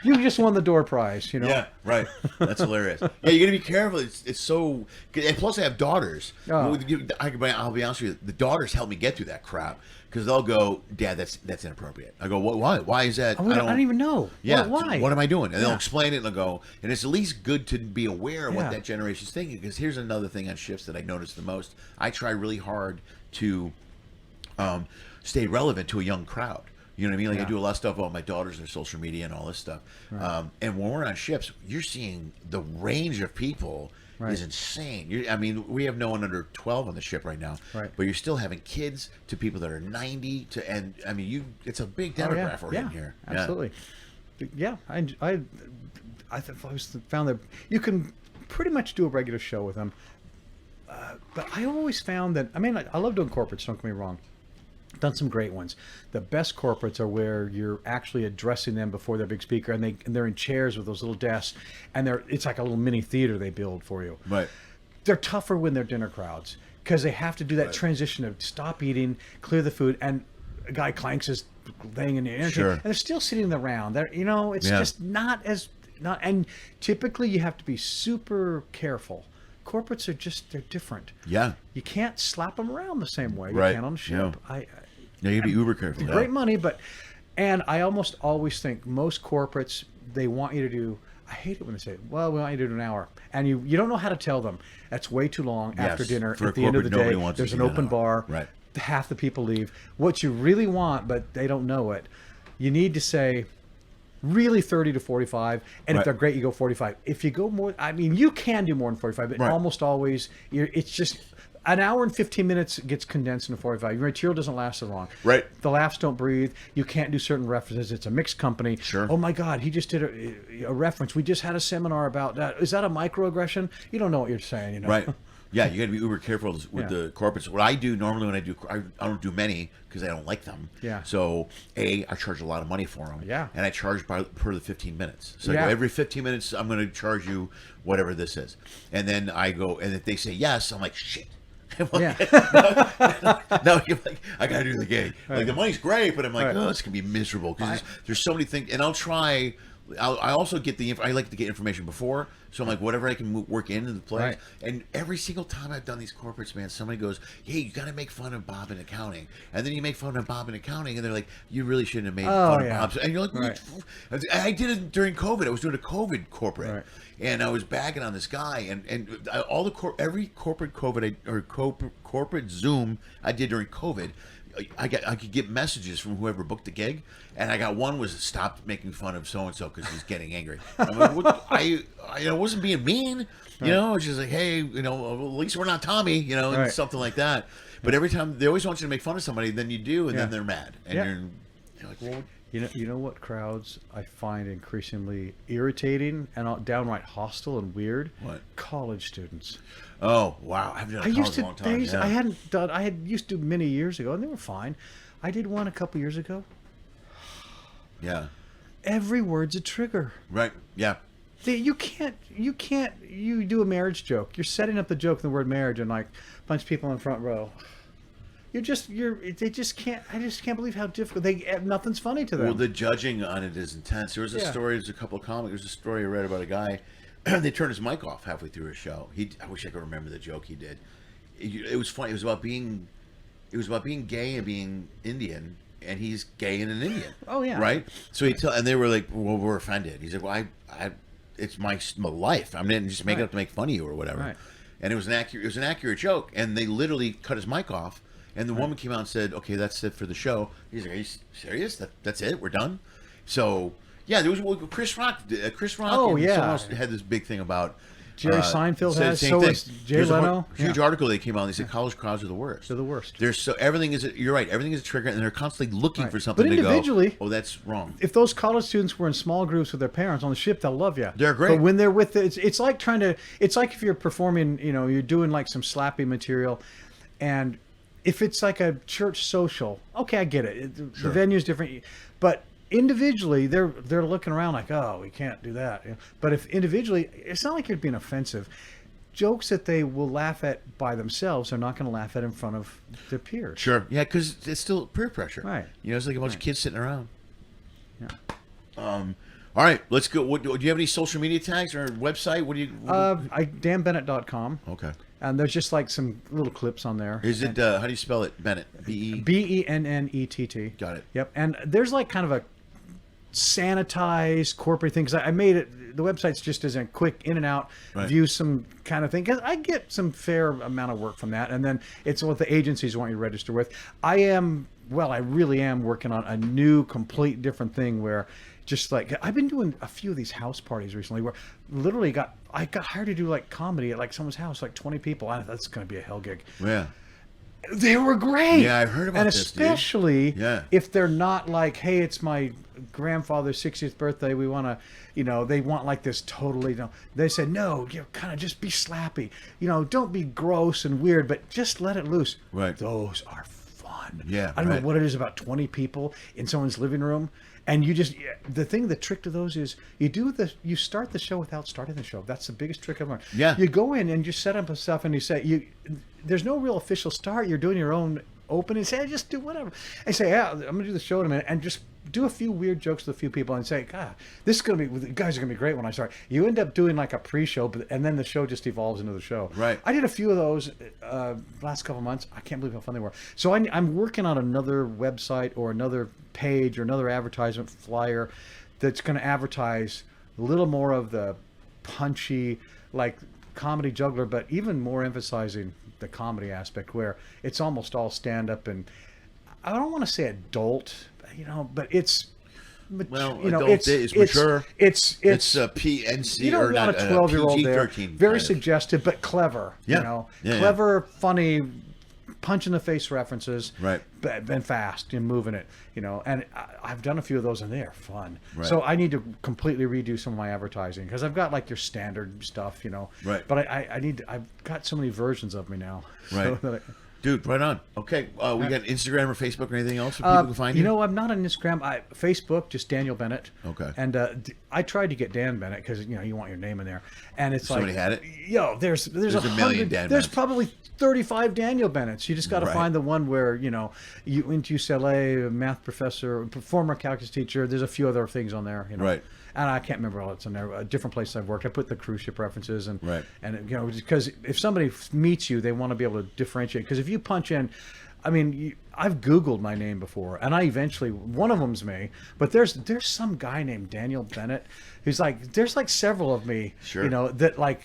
Speaker 3: you just won the door prize. You know.
Speaker 1: Yeah, right. That's hilarious. Yeah, you got to be careful. It's so. And plus, I have daughters.
Speaker 3: Oh.
Speaker 1: I'll be honest with you. The daughters help me get through that crap because they'll go, "Dad, that's inappropriate." I go, "What? Why? Why is that?"
Speaker 3: I don't even know.
Speaker 1: Yeah.
Speaker 3: Why?
Speaker 1: What am I doing? And they'll
Speaker 3: Yeah.
Speaker 1: explain it, and they'll go. And it's at least good to be aware of
Speaker 3: Yeah.
Speaker 1: what that generation's thinking. Because here's another thing on shifts that I noticed the most. I try really hard to stay relevant to a young crowd. You know what I mean? Like I do a lot of stuff about my daughters, their social media, and all this stuff.
Speaker 3: Right.
Speaker 1: And when we're on ships, you're seeing the range of people is insane. I mean, we have no one under 12 on the ship right now.
Speaker 3: Right.
Speaker 1: But you're still having kids to people that are 90 to, and I mean, it's a big demographic we're in here.
Speaker 3: Absolutely. Yeah, I found that you can pretty much do a regular show with them. But I always found that, I mean, I love doing corporates, don't get me wrong. Done some great ones. The best corporates are where you're actually addressing them before their big speaker, and they're in chairs with those little desks, and it's like a little mini theater they build for you.
Speaker 1: Right.
Speaker 3: They're tougher when they're dinner crowds because they have to do that transition of stop eating, clear the food, and a guy clanks his thing in the energy,
Speaker 1: Sure.
Speaker 3: and they're still sitting around. They're, you know, it's just not. And typically you have to be super careful. Corporates are they're different.
Speaker 1: Yeah.
Speaker 3: You can't slap them around the same way you
Speaker 1: Right.
Speaker 3: can on the ship.
Speaker 1: Yeah. Yeah, you gotta be uber careful.
Speaker 3: It's great money, and I almost always think most corporates, they want you to do, I hate it when they say, well, we want you to do an hour. And you don't know how to tell them. That's way too long after dinner.
Speaker 1: For a
Speaker 3: At the end of the
Speaker 1: corporate,
Speaker 3: day,
Speaker 1: nobody wants
Speaker 3: there's
Speaker 1: to
Speaker 3: an
Speaker 1: see that
Speaker 3: open
Speaker 1: hour.
Speaker 3: bar.
Speaker 1: Right.
Speaker 3: Half the people leave. What you really want, but they don't know it, you need to say, really 30 to 45, and if they're great, you go 45. If you go more, I mean, you can do more than 45, but almost always, it's just an hour and 15 minutes gets condensed into 45. Your material doesn't last so long.
Speaker 1: Right.
Speaker 3: The laughs don't breathe. You can't do certain references. It's a mixed company.
Speaker 1: Sure.
Speaker 3: Oh my God, he just did a reference. We just had a seminar about that. Is that a microaggression? You don't know what you're saying, you know?
Speaker 1: Right. Yeah, you got to be uber careful with the corporates. What I do normally when I don't do many because I don't like them.
Speaker 3: Yeah.
Speaker 1: So I charge a lot of money for them.
Speaker 3: Yeah.
Speaker 1: And I charge per the 15 minutes. So I
Speaker 3: Yeah.
Speaker 1: go, every 15 minutes I'm going to charge you whatever this is. And then I go, and if they say yes, I'm like, shit.
Speaker 3: Yeah.
Speaker 1: No, you're like, I gotta do the gig. Like the money's great, but I'm like,
Speaker 3: Right.
Speaker 1: oh, it's gonna be miserable because there's so many things. And I also get I like to get information before, so I'm like, whatever I can work into the place.
Speaker 3: Right.
Speaker 1: And every single time I've done these corporates, man, somebody goes, hey, you gotta make fun of Bob in accounting, and then you make fun of Bob in accounting, and they're like, you really shouldn't have made fun of Bob. And you're like,
Speaker 3: Right.
Speaker 1: I did it during COVID. I was doing a COVID corporate.
Speaker 3: Right.
Speaker 1: And I was bagging on this guy, and all every corporate COVID corporate Zoom I did during COVID, I could get messages from whoever booked the gig, and I got one was stop making fun of so and so because he's getting angry. I'm like, I wasn't being mean, you know. It's just like, hey, you know, at least we're not Tommy, you know, and
Speaker 3: Right.
Speaker 1: something like that. But every time they always want you to make fun of somebody, then you do, and then they're mad, and
Speaker 3: Yeah.
Speaker 1: you're like, well.
Speaker 3: You know what crowds I find increasingly irritating and downright hostile and weird?
Speaker 1: What?
Speaker 3: College students.
Speaker 1: Oh wow! I haven't done college in a long time. Yeah.
Speaker 3: I had used to many years ago, and they were fine. I did one a couple years ago.
Speaker 1: Yeah.
Speaker 3: Every word's a trigger.
Speaker 1: Right. Yeah.
Speaker 3: You do a marriage joke. You're setting up the joke in the word marriage, and like a bunch of people in the front row. I just can't believe how difficult. Nothing's funny to them.
Speaker 1: Well, the judging on it is intense. There was a story. There's a couple of comics. There's a story I read about a guy. They turned his mic off halfway through his show. I wish I could remember the joke he did. It was funny. It was about being gay and being Indian, and he's gay and an Indian.
Speaker 3: Oh yeah.
Speaker 1: Right. So and they were like, "Well, we're offended." He's like, "Well, it's my life. I'm not just making it up to make fun of you or whatever."
Speaker 3: Right.
Speaker 1: And it was an accurate joke, and they literally cut his mic off. And the woman came out and said, "Okay, that's it for the show." He's like, "Are you serious? That's it? We're done?" So yeah, there was Chris Rock.
Speaker 3: Oh,
Speaker 1: and
Speaker 3: yeah.
Speaker 1: someone else had this big thing about
Speaker 3: Jerry Seinfeld
Speaker 1: said the
Speaker 3: has.
Speaker 1: same
Speaker 3: So
Speaker 1: thing.
Speaker 3: is Jay
Speaker 1: There's
Speaker 3: Leno.
Speaker 1: a huge article that came out. And they said college crowds are the worst.
Speaker 3: They're the worst.
Speaker 1: Everything is. You're right. Everything is a trigger, and they're constantly looking for something
Speaker 3: But
Speaker 1: to go.
Speaker 3: individually,
Speaker 1: Oh, that's wrong.
Speaker 3: if those college students were in small groups with their parents on the ship, they'll love you.
Speaker 1: They're great.
Speaker 3: But when they're with it's like it's like if you're performing, you know, you're doing like some slappy material, and if it's like a church social, okay, I get it. The venue's different, but individually, they're looking around like, oh, we can't do that. But if individually, it's not like you're being offensive. jokes that they will laugh at by themselves, they're not going to laugh at in front of their peers.
Speaker 1: Sure. Yeah, because it's still peer pressure.
Speaker 3: Right.
Speaker 1: You know, it's like a bunch of kids sitting around.
Speaker 3: Yeah.
Speaker 1: All right, let's go. Do you have any social media tags or website? What do you?
Speaker 3: DanBennett.com.
Speaker 1: Okay.
Speaker 3: And there's just like some little clips on there.
Speaker 1: Is it? How do you spell it? Bennett.
Speaker 3: Bennett.
Speaker 1: Got it.
Speaker 3: Yep. And there's like kind of a sanitized corporate thing, because I made it. The website's just as a quick in and out, view some kind of thing. Because I get some fair amount of work from that, and then it's what the agencies want you to register with. I really am working on a new, complete different thing where. Just like I've been doing a few of these house parties recently, where literally I got hired to do like comedy at like someone's house, like 20 people. That's going to be a hell gig.
Speaker 1: Yeah,
Speaker 3: they were great.
Speaker 1: Yeah, I've heard about
Speaker 3: and
Speaker 1: this,
Speaker 3: especially
Speaker 1: dude.
Speaker 3: If they're not like, hey, it's my grandfather's 60th birthday. We want to, they want like this totally. They said no, kind of just be slappy. Don't be gross and weird, but just let it loose.
Speaker 1: Right.
Speaker 3: Those are fun.
Speaker 1: Yeah.
Speaker 3: I don't know what it is about 20 people in someone's living room. And the trick to those is you start the show without starting the show. That's the biggest trick I've learned.
Speaker 1: Yeah.
Speaker 3: You go in and you set up stuff and you say, there's no real official start. You're doing your own open and say, just do whatever. And say, yeah, I'm going to do the show in a minute, and just do a few weird jokes with a few people and say, God, this is going to be, the guys are going to be great when I start. You end up doing like a pre-show, and then the show just evolves into the show.
Speaker 1: Right.
Speaker 3: I did a few of those last couple of months. I can't believe how fun they were. So I'm working on another website or another page or another advertisement flyer that's going to advertise a little more of the punchy, like comedy juggler, but even more emphasizing the comedy aspect, where it's almost all stand-up, and I don't want to say adult, but it's
Speaker 1: it's mature.
Speaker 3: It's
Speaker 1: PNC.
Speaker 3: You don't want a 12-year-old there. Very suggestive, but clever.
Speaker 1: Yeah.
Speaker 3: Clever, funny, punch in the face references.
Speaker 1: Right.
Speaker 3: But fast and moving it. And I've done a few of those, and they are fun.
Speaker 1: Right.
Speaker 3: So I need to completely redo some of my advertising, because I've got like your standard stuff.
Speaker 1: Right.
Speaker 3: But I've got so many versions of me now.
Speaker 1: Right.
Speaker 3: So
Speaker 1: Dude, right on. Okay, we got Instagram or Facebook or anything else where people can find you?
Speaker 3: I'm not on Instagram. Facebook, just Daniel Bennett.
Speaker 1: Okay.
Speaker 3: And I tried to get Dan Bennett, because you want your name in there, and it's
Speaker 1: Somebody had it.
Speaker 3: There's
Speaker 1: a million Dan
Speaker 3: There's
Speaker 1: Bennetts.
Speaker 3: Probably 35 Daniel Bennetts. You just got to find the one where you went to UCLA, a math professor, former calculus teacher. There's a few other things on there.
Speaker 1: Right.
Speaker 3: And I can't remember all that's on there. Different places I've worked. I put the cruise ship references and
Speaker 1: Right.
Speaker 3: Because if somebody meets you, they want to be able to differentiate. Because if you punch in, I've Googled my name before, and I eventually, one of them's me, but there's some guy named Daniel Bennett who's like, there's like several of me,
Speaker 1: Sure.
Speaker 3: That like,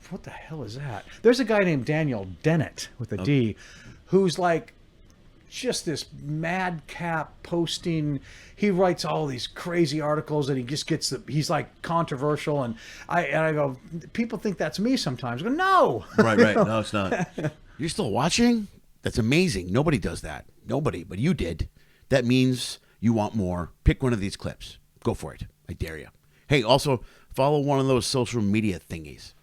Speaker 3: what the hell is that? There's a guy named Daniel Dennett with a D, who's like just this madcap posting. He writes all these crazy articles, and he just gets he's like controversial, and I go, people think that's me sometimes. I go, no.
Speaker 1: Right. No, it's not. You're still watching? That's amazing. Nobody does that. Nobody, but you did. That means you want more. Pick one of these clips. Go for it. I dare you. Hey, also follow one of those social media thingies.